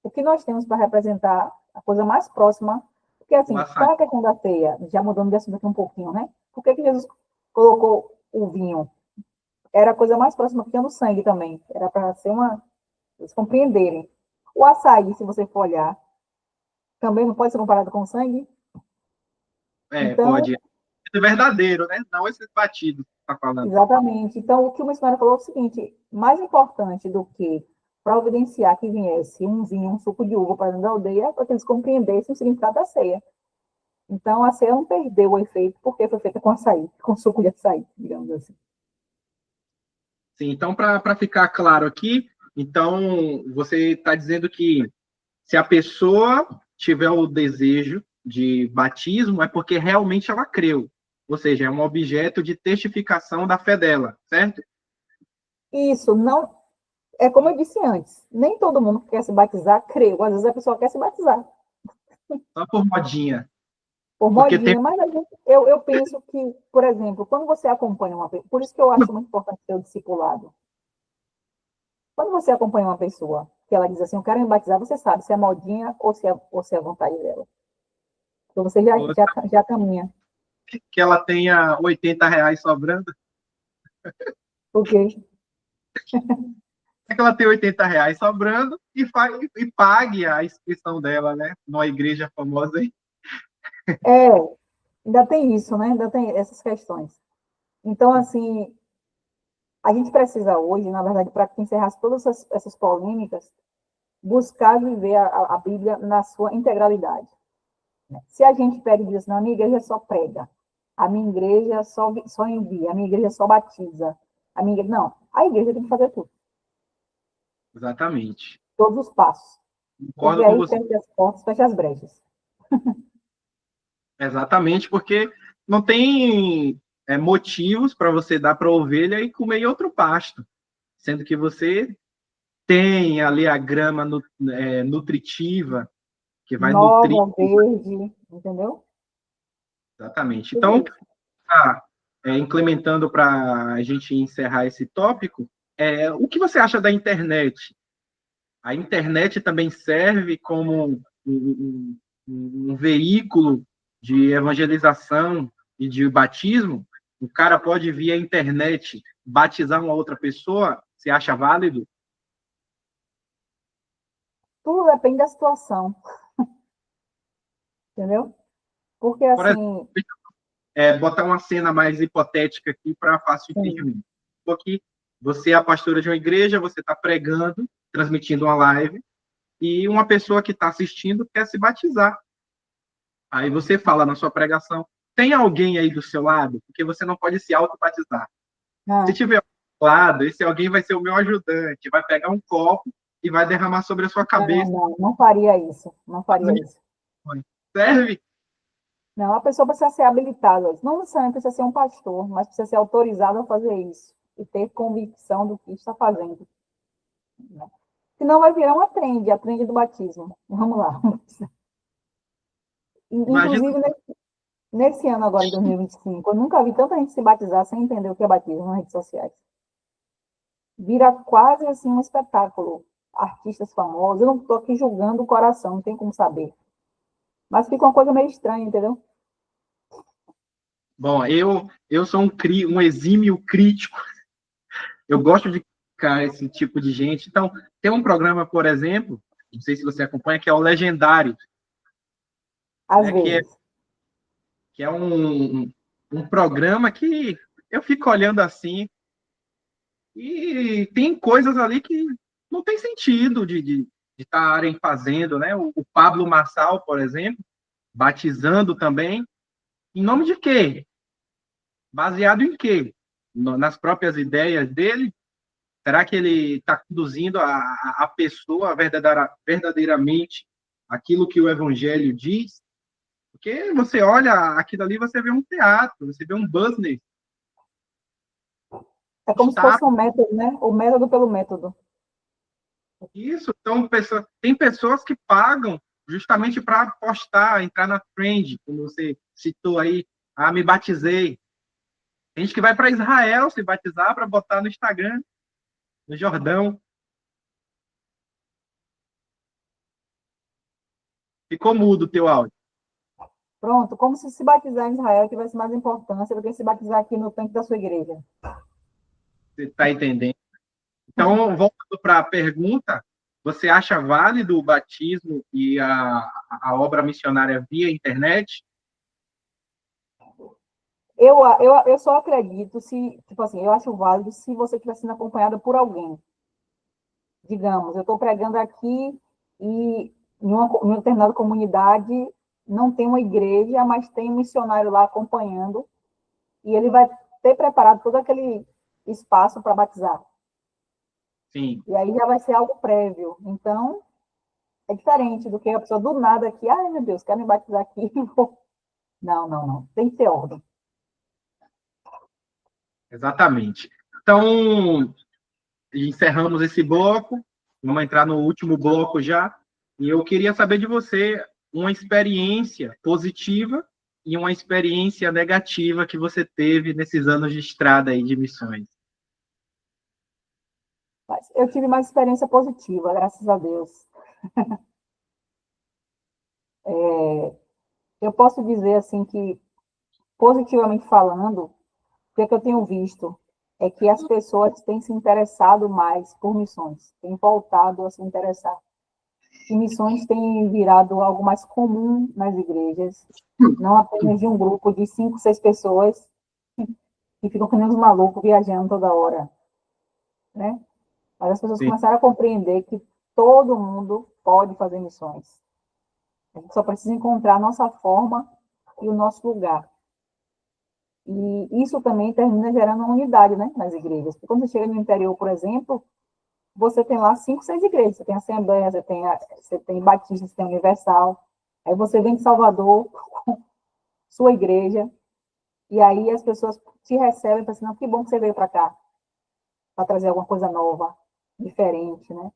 o que nós temos para representar a coisa mais próxima, porque O assim, açaí. qual é a questão da ceia? Já mudando de assunto aqui um pouquinho, né? Por que Jesus colocou o vinho? Era a coisa mais próxima que tinha no sangue também, era para ser uma, eles compreenderem. O açaí, se você for olhar, também não pode ser comparado com o sangue, então, Pode ser verdadeiro, né? Não esse batido que está falando. exatamente. Então, o que o missionário falou é o seguinte, mais importante do que providenciar que viesse um vinho, um suco de uva para dentro da aldeia, é para que eles compreendessem o significado da ceia. Então, a ceia não perdeu o efeito porque foi feita com açaí, com suco de açaí, digamos assim. Sim, então, para ficar claro aqui, então você está dizendo que se a pessoa tiver o desejo de batismo, é porque realmente ela creu. Ou seja, é um objeto de testificação da fé dela, certo? Isso não é como eu disse antes, nem todo mundo que quer se batizar creu. Às vezes a pessoa quer se batizar Só por modinha. por Porque tem. modinha, mas eu penso que, por exemplo, quando você acompanha uma pessoa, por isso que eu acho muito importante ter o discipulado. Quando você acompanha uma pessoa que ela diz assim, eu quero me batizar, você sabe se é modinha ou se é vontade dela. Então você já caminha. Que ela tenha R$ 80 sobrando. Porque É que ela tem R$ 80 sobrando e pague a inscrição dela, né? Numa igreja famosa aí. é, ainda tem isso, né? Ainda tem essas questões. Então, assim, a gente precisa hoje, na verdade, para que encerrasse todas essas polêmicas, buscar viver a Bíblia na sua integralidade. Se a gente pega e diz assim, a minha igreja só prega, a minha igreja só envia, a minha igreja só batiza, a minha igreja... Não, a igreja tem que fazer tudo, Exatamente. todos os passos. Porque Concordo com aí você. fecha as portas, fecha as brechas. Exatamente, porque não tem motivos para você dar para a ovelha e comer em outro pasto, sendo que você tem ali a grama nutritiva, que vai nutrir. Nova, verde, entendeu? Exatamente. Tudo Então, isso. implementando para a gente encerrar esse tópico, o que você acha da internet? A internet também serve como um veículo de evangelização e de batismo? O cara pode, via internet, batizar uma outra pessoa? Você acha válido? Tudo depende da situação, entendeu? Porque, Por exemplo, assim, botar uma cena mais hipotética aqui para fácil sim, entendimento. Porque você é a pastora de uma igreja, você está pregando, transmitindo uma live, e uma pessoa que está assistindo quer se batizar. Aí você fala na sua pregação, tem alguém aí do seu lado? Porque você não pode se auto-batizar. Se ah, tiver ao seu lado, esse alguém vai ser o meu ajudante, vai pegar um copo e vai derramar sobre a sua cabeça. não faria isso, não faria isso. Serve? Não, a pessoa precisa ser habilitada. Não necessariamente precisa ser um pastor, mas precisa ser autorizado a fazer isso. E ter convicção do que está fazendo. Né? Senão vai virar uma trend, a trend do batismo. Vamos lá. Imagina, Inclusive, nesse ano agora, de 2025, eu nunca vi tanta gente se batizar sem entender o que é batismo nas redes sociais. vira quase assim um espetáculo. Artistas famosos, eu não estou aqui julgando o coração, não tem como saber. Mas fica uma coisa meio estranha, entendeu? Bom, eu sou um exímio crítico. Eu gosto de criticar esse tipo de gente. Então, tem um programa, por exemplo, não sei se você acompanha, que é o Legendário, Às né, vezes. que é um programa que eu fico olhando assim e tem coisas ali que não tem sentido de estarem fazendo, né? O Pablo Marçal, por exemplo, batizando também, em nome de quê? Baseado em quê? Nas próprias ideias dele? Será que ele está conduzindo a pessoa verdadeiramente aquilo que o Evangelho diz? Porque você olha aquilo ali, você vê um teatro, você vê um business. É como se Está fosse um método, né? O método pelo método. isso. Então, tem pessoas que pagam justamente para postar, entrar na trend, como você citou aí, me batizei. Tem gente que vai para Israel se batizar para botar no Instagram, no Jordão. Ficou mudo o teu áudio. Pronto, como se batizar em Israel tivesse mais importância do que se batizar aqui no tanque da sua igreja. Você está entendendo? Então, voltando para a pergunta, você acha válido o batismo e a obra missionária via internet? Eu só acredito se, tipo assim, eu acho válido se você estiver sendo acompanhado por alguém. Digamos, eu estou pregando aqui e em uma determinada comunidade não tem uma igreja, mas tem um missionário lá acompanhando e ele vai ter preparado todo aquele espaço para batizar. Sim, E aí já vai ser algo prévio. Então, é diferente do que a pessoa do nada aqui, ai meu Deus, quer me batizar aqui. Não, não, não. Tem que ter ordem. exatamente. Então, encerramos esse bloco, vamos entrar no último bloco já, e eu queria saber de você uma experiência positiva e uma experiência negativa que você teve nesses anos de estrada aí de missões. Mas eu tive uma experiência positiva, graças a Deus. Eu posso dizer assim que, positivamente falando, o que eu tenho visto é que as pessoas têm se interessado mais por missões, têm voltado a se interessar. E missões têm virado algo mais comum nas igrejas, não apenas de um grupo de 5, 6 pessoas que ficam que nem uns malucos viajando toda hora, né? Mas as pessoas Sim, começaram a compreender que todo mundo pode fazer missões. A gente só precisa encontrar a nossa forma e o nosso lugar. E isso também termina gerando uma unidade, né, nas igrejas. Porque quando você chega no interior, por exemplo, você tem lá 5, 6 igrejas. Você tem Assembleia, você tem Batista, você tem Universal. Aí você vem de Salvador, sua igreja, e aí as pessoas te recebem e falam assim, não, que bom que você veio para cá, para trazer alguma coisa nova, diferente, né?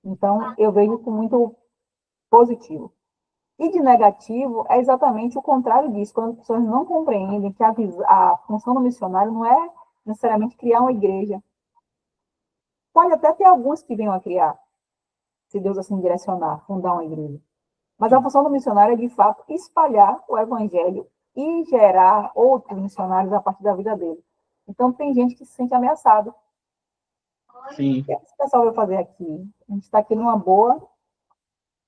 Então, eu vejo isso muito positivo. E de negativo é exatamente o contrário disso, quando as pessoas não compreendem que a função do missionário não é necessariamente criar uma igreja. Pode até ter alguns que venham a criar, se Deus assim direcionar, fundar uma igreja. Mas a função do missionário é, de fato, espalhar o evangelho e gerar outros missionários a partir da vida dele. Então, tem gente que se sente ameaçado. sim, O que esse pessoal vai fazer aqui? A gente está aqui numa boa,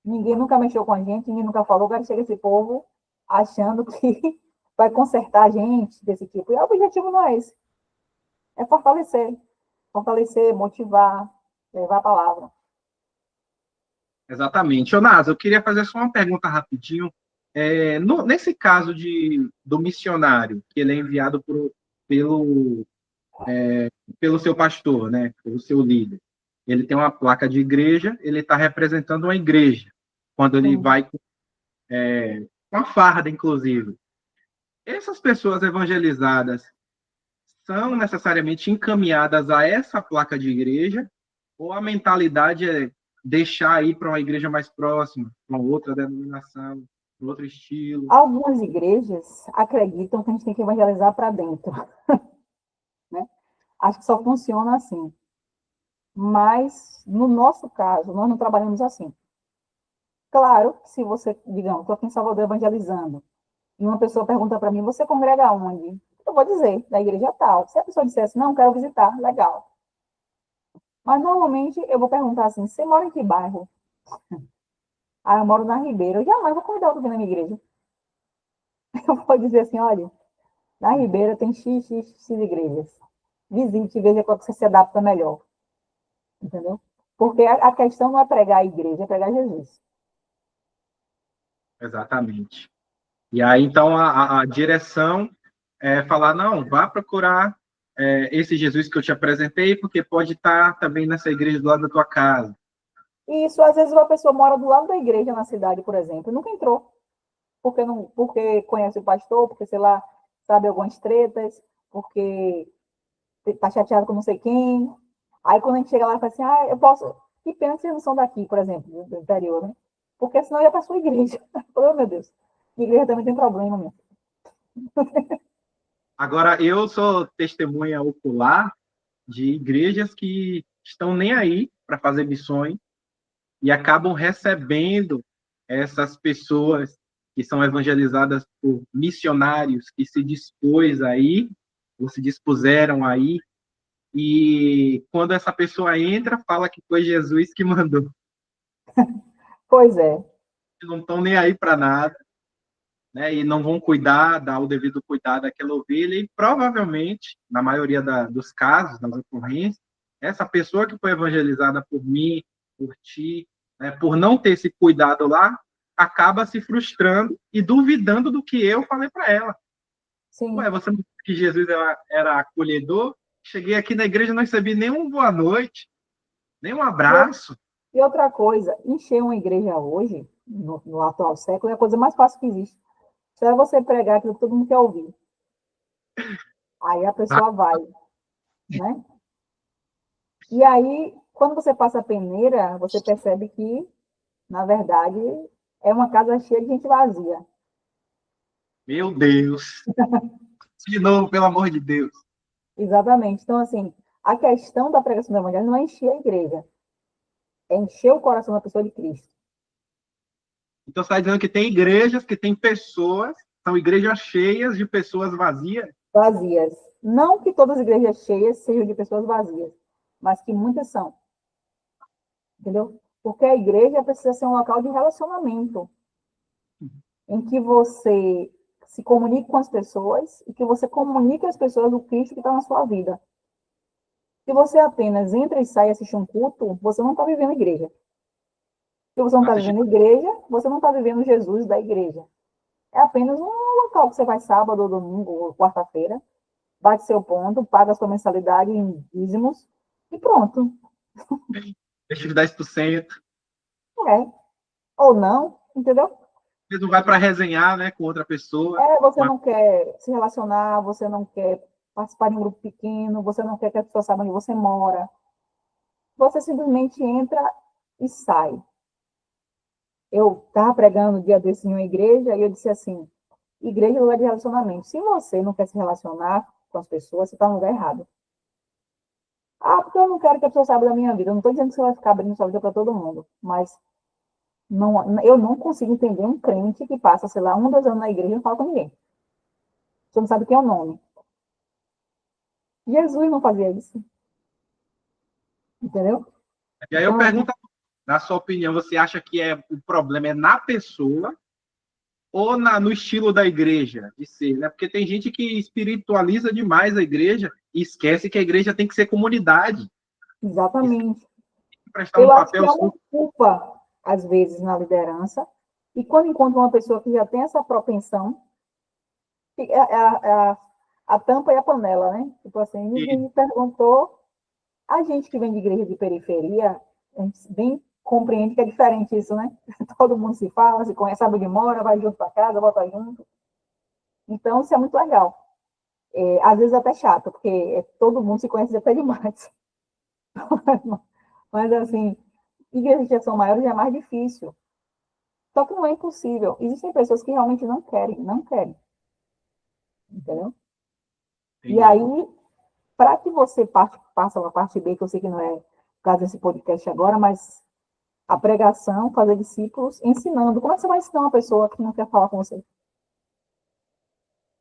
ninguém nunca mexeu com a gente, ninguém nunca falou, agora chega esse povo achando que vai consertar a gente desse tipo. E o objetivo não é esse. É fortalecer. Fortalecer, motivar, levar a palavra. exatamente. Ô, Nasa, eu queria fazer só uma pergunta rapidinho. Nesse caso do missionário, que ele é enviado pelo, pelo seu pastor, né, pelo seu líder, ele tem uma placa de igreja, ele está representando uma igreja, quando ele Sim. vai com a farda, inclusive. Essas pessoas evangelizadas são necessariamente encaminhadas a essa placa de igreja, ou a mentalidade é deixar ir para uma igreja mais próxima, para outra denominação, para outro estilo? Algumas igrejas acreditam que a gente tem que evangelizar para dentro. Né? Acho que só funciona assim. Mas, no nosso caso, nós não trabalhamos assim. Claro, se você, digamos, estou aqui em Salvador evangelizando, e uma pessoa pergunta para mim, você congrega onde? Eu vou dizer, da igreja tal. Se a pessoa dissesse, não, quero visitar, legal. Mas, normalmente, eu vou perguntar assim, você mora em que bairro? Ah, eu moro na Ribeira. Eu jamais vou convidar alguém na minha igreja. Eu vou dizer assim, olha, na Ribeira tem X igrejas. Visite, veja qual que você se adapta melhor. Entendeu? Porque a questão não é pregar a igreja, é pregar Jesus. Exatamente. E aí, então, a direção é falar, não, vá procurar esse Jesus que eu te apresentei, porque pode estar também nessa igreja do lado da tua casa. E isso, às vezes, uma pessoa mora do lado da igreja na cidade, por exemplo, e nunca entrou. Porque conhece o pastor, porque, sei lá, sabe algumas tretas, porque tá chateado com não sei quem. Aí, quando a gente chega lá, fala assim, eu posso... Que pena que vocês não são daqui, por exemplo, do interior, né? Porque senão eu ia para sua igreja. Oh, meu Deus. Minha igreja também tem problema, meu. Agora, eu sou testemunha ocular de igrejas que estão nem aí para fazer missões e acabam recebendo essas pessoas que são evangelizadas por missionários que se dispôs aí, ou se dispuseram aí, e quando essa pessoa entra, fala que foi Jesus que mandou. Pois é. Não estão nem aí para nada, né? E não vão cuidar, dar o devido cuidado àquela ovelha, e provavelmente, na maioria dos casos, das ocorrências, essa pessoa que foi evangelizada por mim, por ti, né, por não ter esse cuidado lá, acaba se frustrando e duvidando do que eu falei para ela. Sim. Ué, você não disse que Jesus era acolhedor? Cheguei aqui na igreja e não recebi nem um boa noite, nem um abraço. E outra coisa, encher uma igreja hoje, no atual século, é a coisa mais fácil que existe. Só é você pregar aquilo que todo mundo quer ouvir. Aí a pessoa vai, né? E aí, quando você passa a peneira, você percebe que, na verdade, é uma casa cheia de gente vazia. Meu Deus. De novo, pelo amor de Deus. Exatamente. Então, assim, a questão da pregação do evangelho não é encher a igreja, é encher o coração da pessoa de Cristo. Então, você está dizendo que tem igrejas, que tem pessoas, são igrejas cheias de pessoas vazias? Vazias. Não que todas as igrejas cheias sejam de pessoas vazias, mas que muitas são. Entendeu? Porque a igreja precisa ser um local de relacionamento, em que você se comunique com as pessoas e que você comunique às pessoas o Cristo que está na sua vida. Se você apenas entra e sai e assiste um culto, você não está vivendo a igreja. Se você não está vivendo a igreja, você não está vivendo Jesus da igreja. É apenas um local que você vai sábado, ou domingo, ou quarta-feira, bate seu ponto, paga sua mensalidade em dízimos e pronto. Deixa de 10%. É. Ou não, entendeu? Você não vai para resenhar, né, com outra pessoa. Você não quer se relacionar, você não quer participar de um grupo pequeno, você não quer que a pessoa saiba onde você mora. Você simplesmente entra e sai. Eu estava pregando um dia desse em uma igreja e eu disse assim, igreja é lugar de relacionamento. Se você não quer se relacionar com as pessoas, você está no lugar errado. Ah, porque eu não quero que a pessoa saiba da minha vida. Eu não estou dizendo que você vai ficar abrindo sua vida para todo mundo, mas eu não consigo entender um crente que passa, sei lá, 2 anos na igreja e não fala com ninguém. Você não sabe quem é o nome. Jesus não fazia isso. Entendeu? E aí eu Então, pergunto, na sua opinião, você acha que o problema é na pessoa ou no estilo da igreja de ser, né? Porque tem gente que espiritualiza demais a igreja e esquece que a igreja tem que ser comunidade. exatamente. Prestar um Eu acho que papel há uma culpa, às vezes, na liderança, e quando encontra uma pessoa que já tem essa propensão, a tampa e a panela, né? Tipo assim, ninguém me perguntou. A gente que vem de igreja de periferia, a gente bem compreende que é diferente isso, né? Todo mundo se fala, se conhece, sabe onde mora, vai junto para casa, volta junto. Então, isso é muito legal. Às vezes até chato, porque todo mundo se conhece até demais. Mas, assim, igrejas que são maiores é mais difícil. Só que não é impossível. Existem pessoas que realmente não querem, não querem. Entendeu? E aí, para que você passe para a parte B, que eu sei que não é causa desse podcast agora, mas a pregação, fazer discípulos, ensinando. Como é que você vai ensinar uma pessoa que não quer falar com você?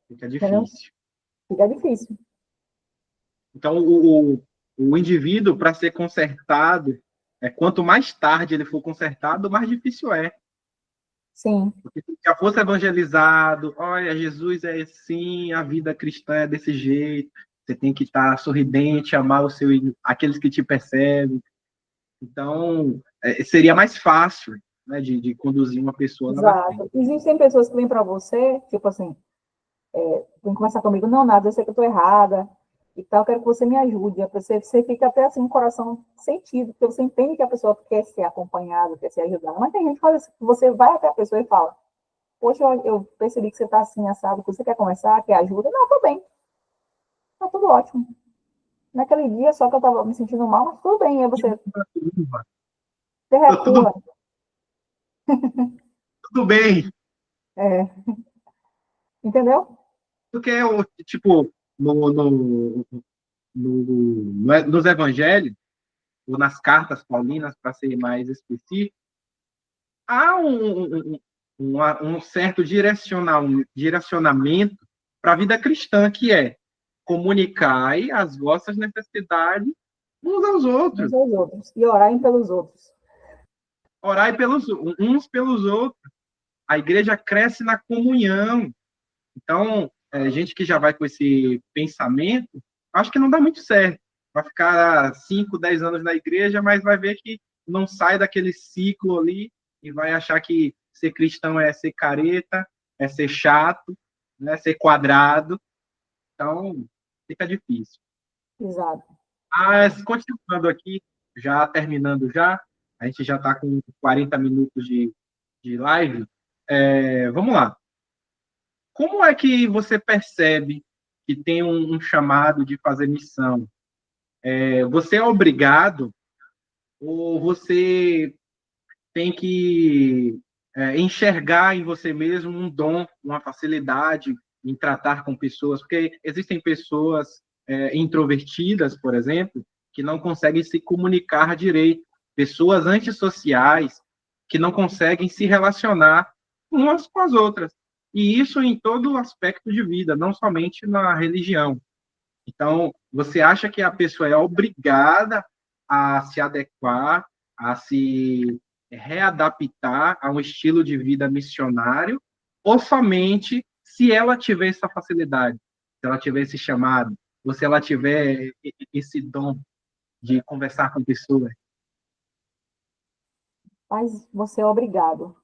Fica Entendeu? difícil. Fica difícil. Então, o indivíduo, para ser consertado, quanto mais tarde ele for consertado, mais difícil é. Sim, Porque se já fosse evangelizado, olha, Jesus é assim, a vida cristã é desse jeito, você tem que estar sorridente, amar aqueles que te percebem. Então, seria mais fácil, né, de conduzir uma pessoa lá na frente. exato. Existem pessoas que vêm para você, tipo assim, vem conversar comigo, não, nada, eu sei que eu estou errada e tal, eu quero que você me ajude. Você fica até assim, com o coração sentido, porque você entende que a pessoa quer ser acompanhada, quer ser ajudada. Mas tem gente que faz assim, que você vai até a pessoa e fala, poxa, eu percebi que você está assim, assado, que você quer conversar, quer ajuda. Não, tô bem, tá tudo ótimo. Naquele dia só que eu estava me sentindo mal, mas tudo bem, aí você Tá tudo, recua. tudo bem, É, entendeu? porque, tipo, nos evangelhos, ou nas cartas paulinas, para ser mais específico, há um certo direcionamento para a vida cristã, que é comunicai as vossas necessidades uns aos Uns outros, aos outros. E orarem pelos outros. orai uns pelos outros. A igreja cresce na comunhão. Então, gente que já vai com esse pensamento, acho que não dá muito certo. Vai ficar 5, 10 anos na igreja, mas vai ver que não sai daquele ciclo ali e vai achar que ser cristão é ser careta, é ser chato, né, ser quadrado. Então, fica difícil. Exato. Mas, continuando aqui, já terminando já, a gente já está com 40 minutos de live. Vamos lá. Como é que você percebe que tem um chamado de fazer missão? Você é obrigado ou você tem que enxergar em você mesmo um dom, uma facilidade em tratar com pessoas? Porque existem pessoas introvertidas, por exemplo, que não conseguem se comunicar direito, pessoas antissociais que não conseguem se relacionar umas com as outras. E isso em todo aspecto de vida, não somente na religião. Então, você acha que a pessoa é obrigada a se adequar, a se readaptar a um estilo de vida missionário, ou somente se ela tiver essa facilidade, se ela tiver esse chamado, ou se ela tiver esse dom de conversar com pessoas? Mas você é obrigado.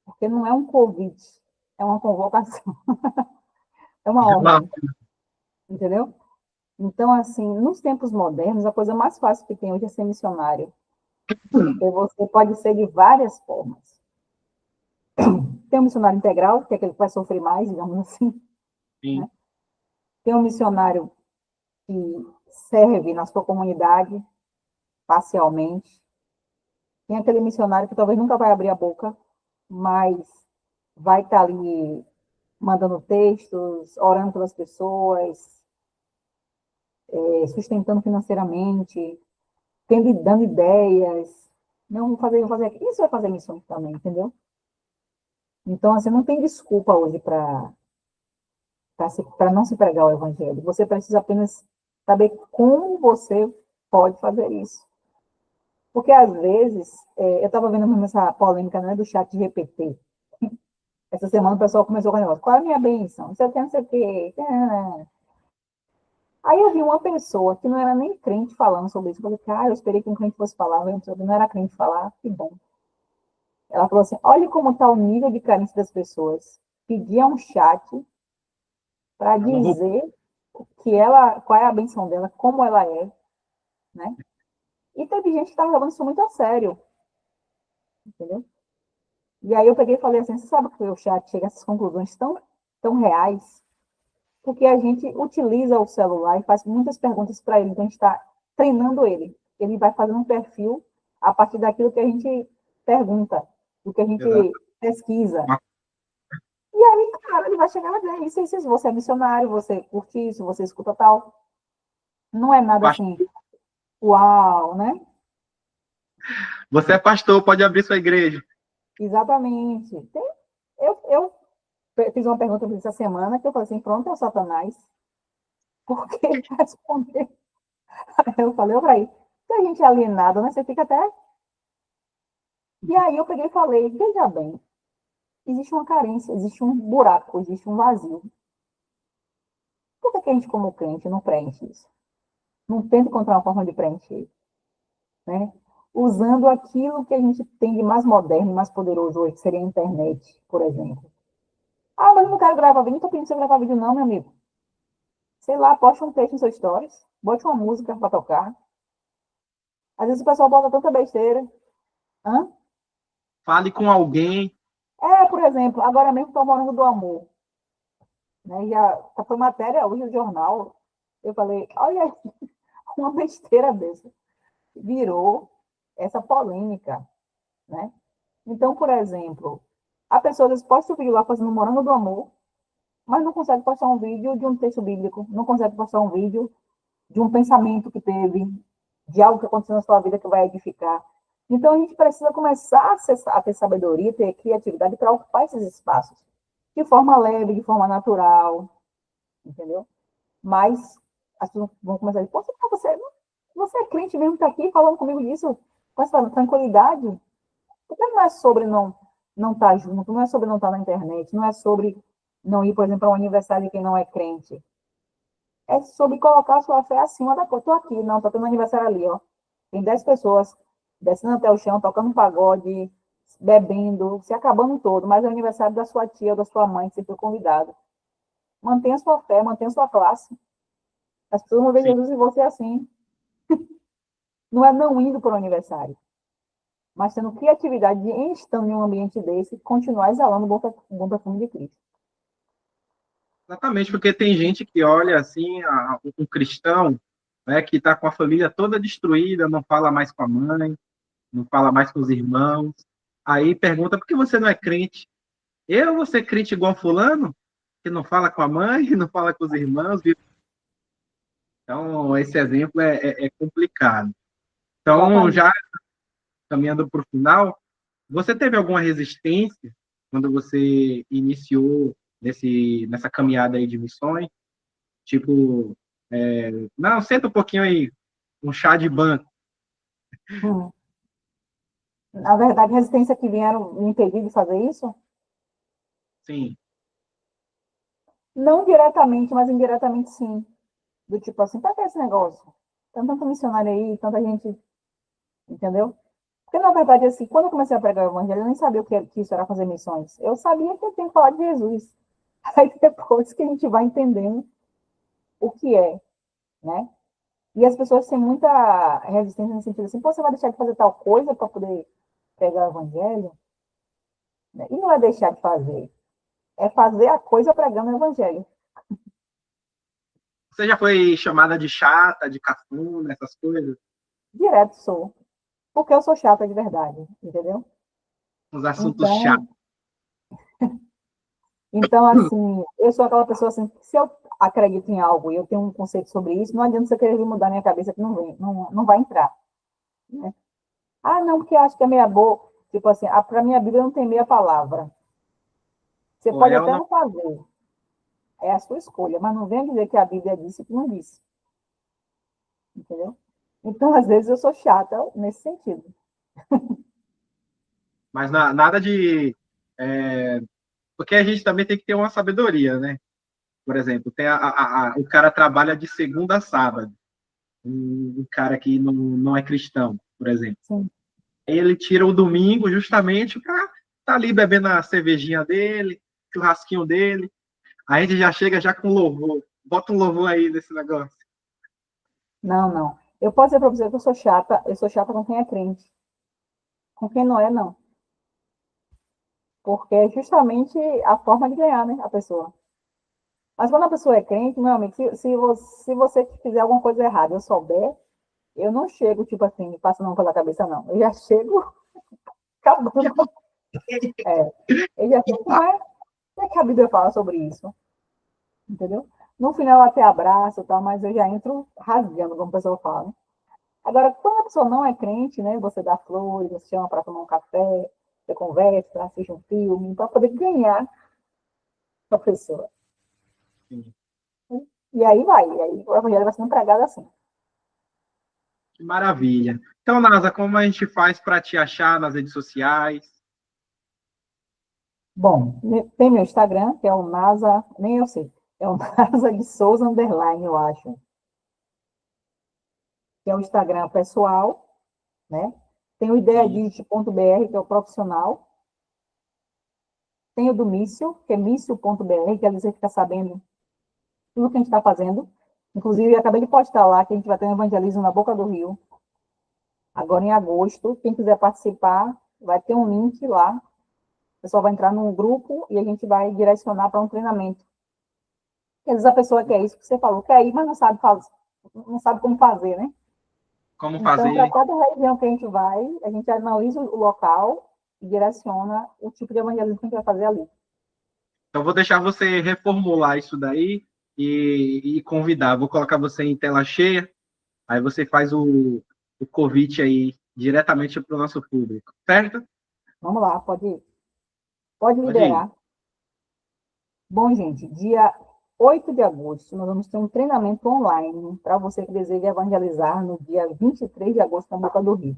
Porque não é um convite, é uma convocação, é uma ordem, entendeu? Então, assim, nos tempos modernos, a coisa mais fácil que tem hoje é ser missionário. Porque você pode ser de várias formas. Tem um missionário integral, que é aquele que vai sofrer mais, digamos assim. Sim. Né? Tem um missionário que serve na sua comunidade, parcialmente. Tem aquele missionário que talvez nunca vai abrir a boca, mas vai estar ali mandando textos, orando pelas pessoas, sustentando financeiramente, dando ideias. Não vou fazer aqui. Isso vai fazer missões também, entendeu? Então, assim, não tem desculpa hoje para não se pregar o evangelho. Você precisa apenas saber como você pode fazer isso. Porque, às vezes, eu estava vendo mesmo essa polêmica, né, do chat GPT. Essa semana o pessoal começou com o negócio, qual é a minha bênção? Não sei o que, não sei o que. Aí eu vi uma pessoa que não era nem crente falando sobre isso. Eu falei, cara, eu esperei que um crente fosse falar, não era crente falar, que bom. Ela falou assim, olha como está o nível de carência das pessoas. Pedir a um chat para dizer qual é a benção dela, como ela é, né? E teve gente que estava levando isso muito a sério, entendeu? E aí eu peguei e falei assim, você sabe que o chat chega a essas conclusões tão reais? Porque a gente utiliza o celular e faz muitas perguntas para ele, então a gente está treinando ele. Ele vai fazendo um perfil a partir daquilo que a gente pergunta, do que a gente Exato. pesquisa. E aí, cara, ele vai chegar a dizer isso, se você é missionário, você curte isso, você escuta tal. Não é nada assim, uau, né? Você é pastor, pode abrir sua igreja. Exatamente. Eu fiz uma pergunta essa semana que eu falei assim, pronto, é o Satanás. Porque ele respondeu. Eu falei, peraí, se a gente é alienado, né? Você fica até... E aí eu peguei e falei, veja bem, existe uma carência, existe um buraco, existe um vazio. Por que a gente, como crente, não preenche isso? Não tenta encontrar uma forma de preencher, né? Usando aquilo que a gente tem de mais moderno, mais poderoso hoje, que seria a internet, por exemplo. Ah, mas eu não quero gravar vídeo, não estou pedindo você gravar vídeo não, meu amigo. Sei lá, poste um texto no seu stories, bote uma música para tocar. Às vezes o pessoal bota tanta besteira. Hã? Fale com alguém. Por exemplo, agora mesmo estou morando do amor. Né? Foi matéria hoje no jornal. Eu falei, olha, uma besteira dessa. Virou essa polêmica, né? Então, por exemplo, a pessoa às vezes posta o vídeo lá fazendo Morango do Amor, mas não consegue postar um vídeo de um texto bíblico, não consegue postar um vídeo de um pensamento que teve, de algo que aconteceu na sua vida que vai edificar. Então, a gente precisa começar a ter sabedoria, ter criatividade para ocupar esses espaços, de forma leve, de forma natural, entendeu? Mas as pessoas vão começar a dizer, poxa, você é crente mesmo, está aqui falando comigo disso, com essa tranquilidade? Porque não é sobre não estar junto, não é sobre não estar na internet, não é sobre não ir, por exemplo, a um aniversário de quem não é crente. É sobre colocar a sua fé acima da coisa. Estou aqui, não, está tendo um aniversário ali, ó. Tem 10 pessoas descendo até o chão, tocando um pagode, bebendo, se acabando todo, mas é o aniversário da sua tia ou da sua mãe, que você foi convidado. Mantenha sua fé, mantenha sua classe. As pessoas vão ver Sim. Jesus e você assim. Não é não indo para o aniversário, mas tendo criatividade de, estando em um ambiente desse, continuar exalando o bom perfume de Cristo. Exatamente, porque tem gente que olha assim, um cristão, né, que está com a família toda destruída, não fala mais com a mãe, não fala mais com os irmãos. Aí pergunta, por que você não é crente? Eu vou ser crente igual fulano? Que não fala com a mãe, não fala com os irmãos. Então, esse exemplo é complicado. Então, Exatamente. já caminhando para o final, você teve alguma resistência quando você iniciou nessa caminhada aí de missões? Tipo, não, senta um pouquinho aí, um chá de banco. Hum. Na verdade, resistência que vieram me impedir de fazer isso? Sim, Não diretamente, mas indiretamente sim. Do tipo assim, para que esse negócio? Tem tanto missionário aí, tanta gente, entendeu? Porque, na verdade, assim, quando eu comecei a pregar o evangelho, eu nem sabia que isso era fazer missões. Eu sabia que eu tinha que falar de Jesus. Aí depois que a gente vai entendendo o que é, né? E as pessoas têm muita resistência no sentido assim, pô, você vai deixar de fazer tal coisa para poder pregar o evangelho? Né? E não é deixar de fazer, é fazer a coisa pregando o evangelho. você já foi chamada de chata, de cafuna, essas coisas? Direto sou. Porque eu sou chata de verdade, entendeu? Uns assuntos Então, chatos. então, assim, eu sou aquela pessoa assim, que se eu acredito em algo e eu tenho um conceito sobre isso, não adianta você querer mudar minha cabeça que não vem, não vai entrar. Né? Ah, não, porque acho que é meia boca. Tipo assim, para mim a Bíblia não tem meia palavra. Você Ou pode é ou até não. não fazer, é a sua escolha, mas não venha dizer que a Bíblia disse que não disse, entendeu? Então, às vezes, eu sou chata nesse sentido. Mas nada de. Porque a gente também tem que ter uma sabedoria, né? Por exemplo, tem o cara trabalha de segunda a sábado. Um cara que não é cristão, por exemplo. Sim. Ele tira o domingo justamente para estar tá ali bebendo a cervejinha dele, churrasquinho dele. Aí a gente já chega já com louvor. Bota um louvor aí nesse negócio. Não, não. Eu posso dizer para você que eu sou chata com quem é crente. Com quem não é, não. Porque é justamente a forma de ganhar, né, a pessoa. Mas quando a pessoa é crente, meu amigo, se você fizer alguma coisa errada, eu souber, eu não chego, tipo assim, passando pela cabeça, não. Eu já chego acabando. Eu já chego, mas o que a Bíblia fala sobre isso? Entendeu? No final, eu até abraço e tal, mas eu já entro rasgando, como a pessoa fala. Né? Agora, quando a pessoa não é crente, né, você dá flores, você chama para tomar um café, você conversa, assiste um filme, para poder ganhar a pessoa. Sim. E aí vai, e aí o evangelho vai sendo pregado assim. Que maravilha. Então, Nasa, como a gente faz para te achar nas redes sociais? Bom, tem meu Instagram, que é o NASA, nem eu sei, é o NASA de Souza Underline, eu acho. Que é o Instagram pessoal, né? Tem o ideadit.br, que é o profissional. Tem o do Mício, que é mício.br, que ali você fica sabendo tudo que a gente está fazendo. Inclusive, eu acabei de postar lá que a gente vai ter um evangelismo na Boca do Rio, agora em agosto. Quem quiser participar, vai ter um link lá. O pessoal vai entrar num grupo e a gente vai direcionar para um treinamento. Às vezes a pessoa quer isso que você falou, quer ir, mas não sabe fazer, não sabe como fazer, né? Como Então, para fazer? cada região que a gente vai, a gente analisa o local e direciona o tipo de evangelismo que a gente vai fazer ali. Então, vou deixar você reformular isso daí e convidar. Vou colocar você em tela cheia, aí você faz o convite aí diretamente para o nosso público, certo? Vamos lá, pode ir. Pode Pode ir. liberar. Bom, gente, dia 8 de agosto, nós vamos ter um treinamento online para você que deseja evangelizar no dia 23 de agosto na Boca do Rio.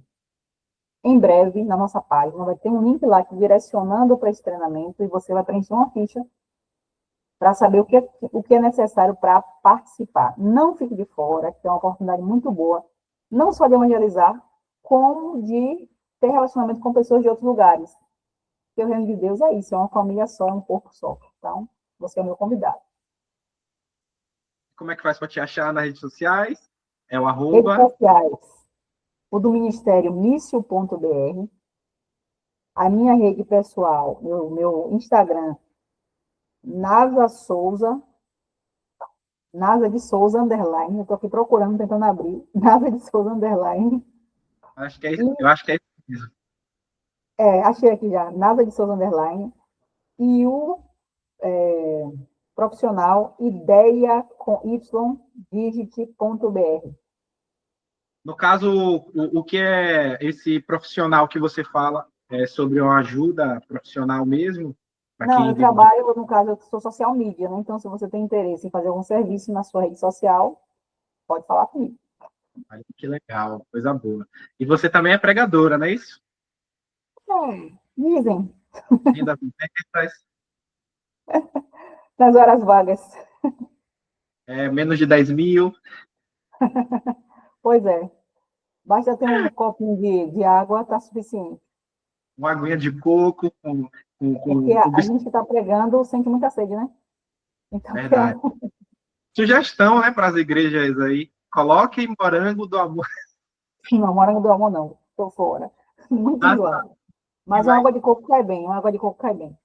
Em breve, na nossa página, vai ter um link lá que direcionando para esse treinamento e você vai preencher uma ficha para saber o que é necessário para participar. Não fique de fora, que é uma oportunidade muito boa, não só de evangelizar, como de ter relacionamento com pessoas de outros lugares. Porque o reino de Deus é isso, é uma família só, é um corpo só. Então, você é meu convidado. Como é que faz para te achar nas redes sociais? É o Redes arroba. sociais, o do Ministério mício.br, a minha rede pessoal, meu Instagram, Nasa Souza, Nasa de Souza, underline, eu estou aqui procurando, tentando abrir, Nasa de Souza, underline, Acho que é isso, eu e, acho que é isso mesmo. achei aqui já, Nasa de Souza, underline, e o profissional, ideia com y, digit.br. No caso, o que é esse profissional que você fala? É sobre uma ajuda profissional mesmo? Para Não, quem eu vive. trabalho, no caso, eu sou social media, né? Então, se você tem interesse em fazer algum serviço na sua rede social, pode falar comigo. Olha que legal, coisa boa. E você também é pregadora, não é isso? Dizem, Ainda bem que faz, nas horas vagas. menos de 10 mil, Pois é, basta ter um copinho de água, está suficiente. uma aguinha de coco Porque com a gente que está pregando sente muita sede, né? Então, verdade. Sugestão, né, para as igrejas aí. Coloquem morango do amor. não, morango do amor não, estou fora. Muito Ah, tá. enjoado. E Mas uma vai água de coco cai bem, uma água de coco cai bem.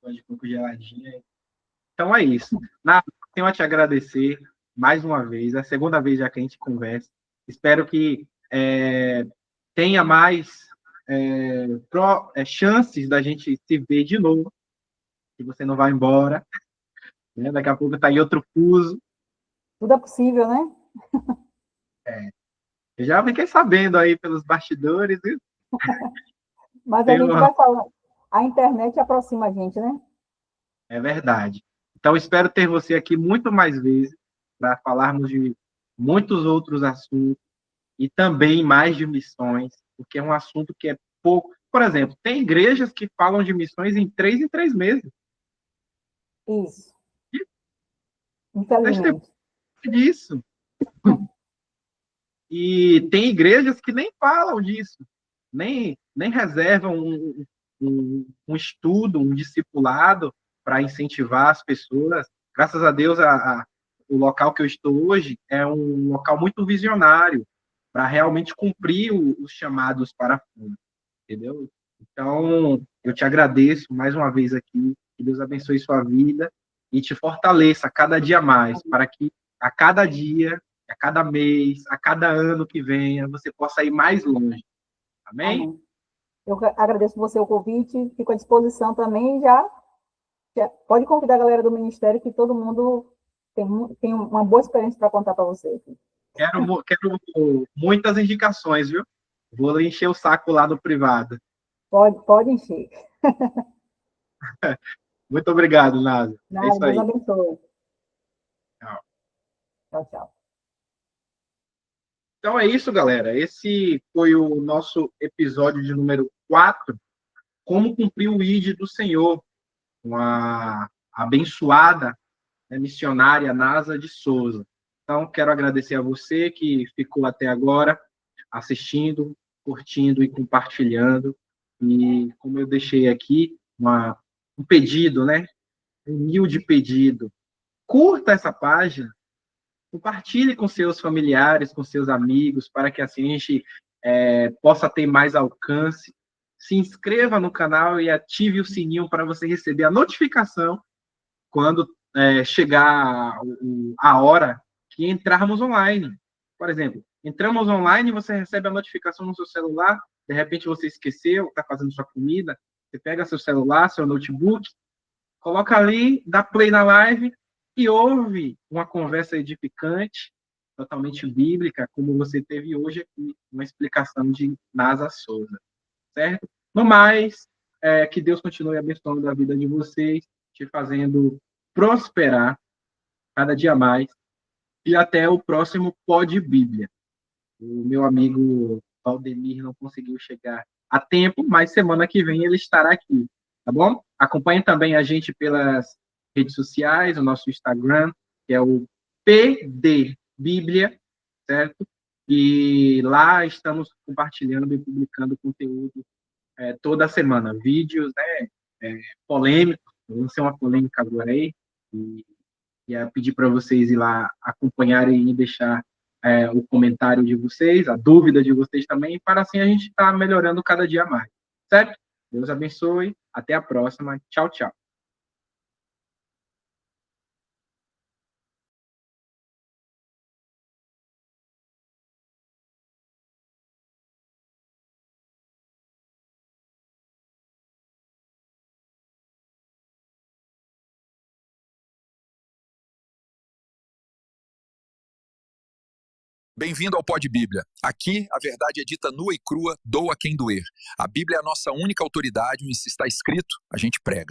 de coco geladinha. Então é isso. Nada, tenho a te agradecer mais uma vez, é a segunda vez já que a gente conversa. Espero que tenha mais chances da gente se ver de novo, que você não vai embora, né? Daqui a pouco está em outro fuso. Tudo é possível, né? Eu já fiquei sabendo aí pelos bastidores, viu? Mas a Tem gente uma... vai falar. A internet aproxima a gente, né? É verdade. Então, espero ter você aqui muito mais vezes para falarmos de muitos outros assuntos e também mais de missões, porque é um assunto que é pouco. Por exemplo, tem igrejas que falam de missões em 3 meses. Isso, Vocês têm infelizmente. disso. E tem igrejas que nem falam disso, nem reservam um estudo, um discipulado para incentivar as pessoas. Graças a Deus, o local que eu estou hoje é um local muito visionário para realmente cumprir os chamados para fora, entendeu? Então, eu te agradeço mais uma vez aqui, que Deus abençoe sua vida e te fortaleça cada dia mais, para que a cada dia, a cada mês, a cada ano que venha, você possa ir mais longe. Amém? Amém. Eu agradeço você o convite, fico à disposição também. Já pode convidar a galera do Ministério, que todo mundo tem uma boa experiência para contar para você. Quero muitas indicações, viu? Vou encher o saco lá no privado. Pode encher. Muito obrigado, Nasa. É Nada, isso Deus aí. abençoe. Tchau. Tchau, tchau. Então é isso, galera. Esse foi o nosso episódio de número 4, como cumprir o ID do Senhor, com a abençoada, né, missionária Nasa de Souza. Então, quero agradecer a você que ficou até agora assistindo, curtindo e compartilhando. E como eu deixei aqui um pedido, né? Um humilde pedido. Curta essa página, compartilhe com seus familiares, com seus amigos, para que assim a gente possa ter mais alcance. Se inscreva no canal e ative o sininho para você receber a notificação quando chegar a hora que entrarmos online. Por exemplo, entramos online, você recebe a notificação no seu celular, de repente você esqueceu, está fazendo sua comida, você pega seu celular, seu notebook, coloca ali, dá play na live e ouve uma conversa edificante, totalmente bíblica, como você teve hoje aqui, uma explicação de Nasa Souza, certo? No mais, que Deus continue abençoando a vida de vocês, te fazendo prosperar cada dia mais. E até o próximo Pod Bíblia. O meu amigo Valdemir não conseguiu chegar a tempo, mas semana que vem ele estará aqui, tá bom? Acompanhe também a gente pelas redes sociais, o nosso Instagram, que é o PD Bíblia, certo? E lá estamos compartilhando e publicando conteúdo toda semana, vídeos, né, polêmicos, vamos ser uma polêmica agora aí, e ia pedir para vocês ir lá acompanharem e deixar o comentário de vocês, a dúvida de vocês também, para assim a gente estar melhorando cada dia mais, certo? Deus abençoe, até a próxima, tchau, tchau. Bem-vindo ao Pod Bíblia. Aqui, a verdade é dita nua e crua, doa quem doer. A Bíblia é a nossa única autoridade, e se está escrito, a gente prega.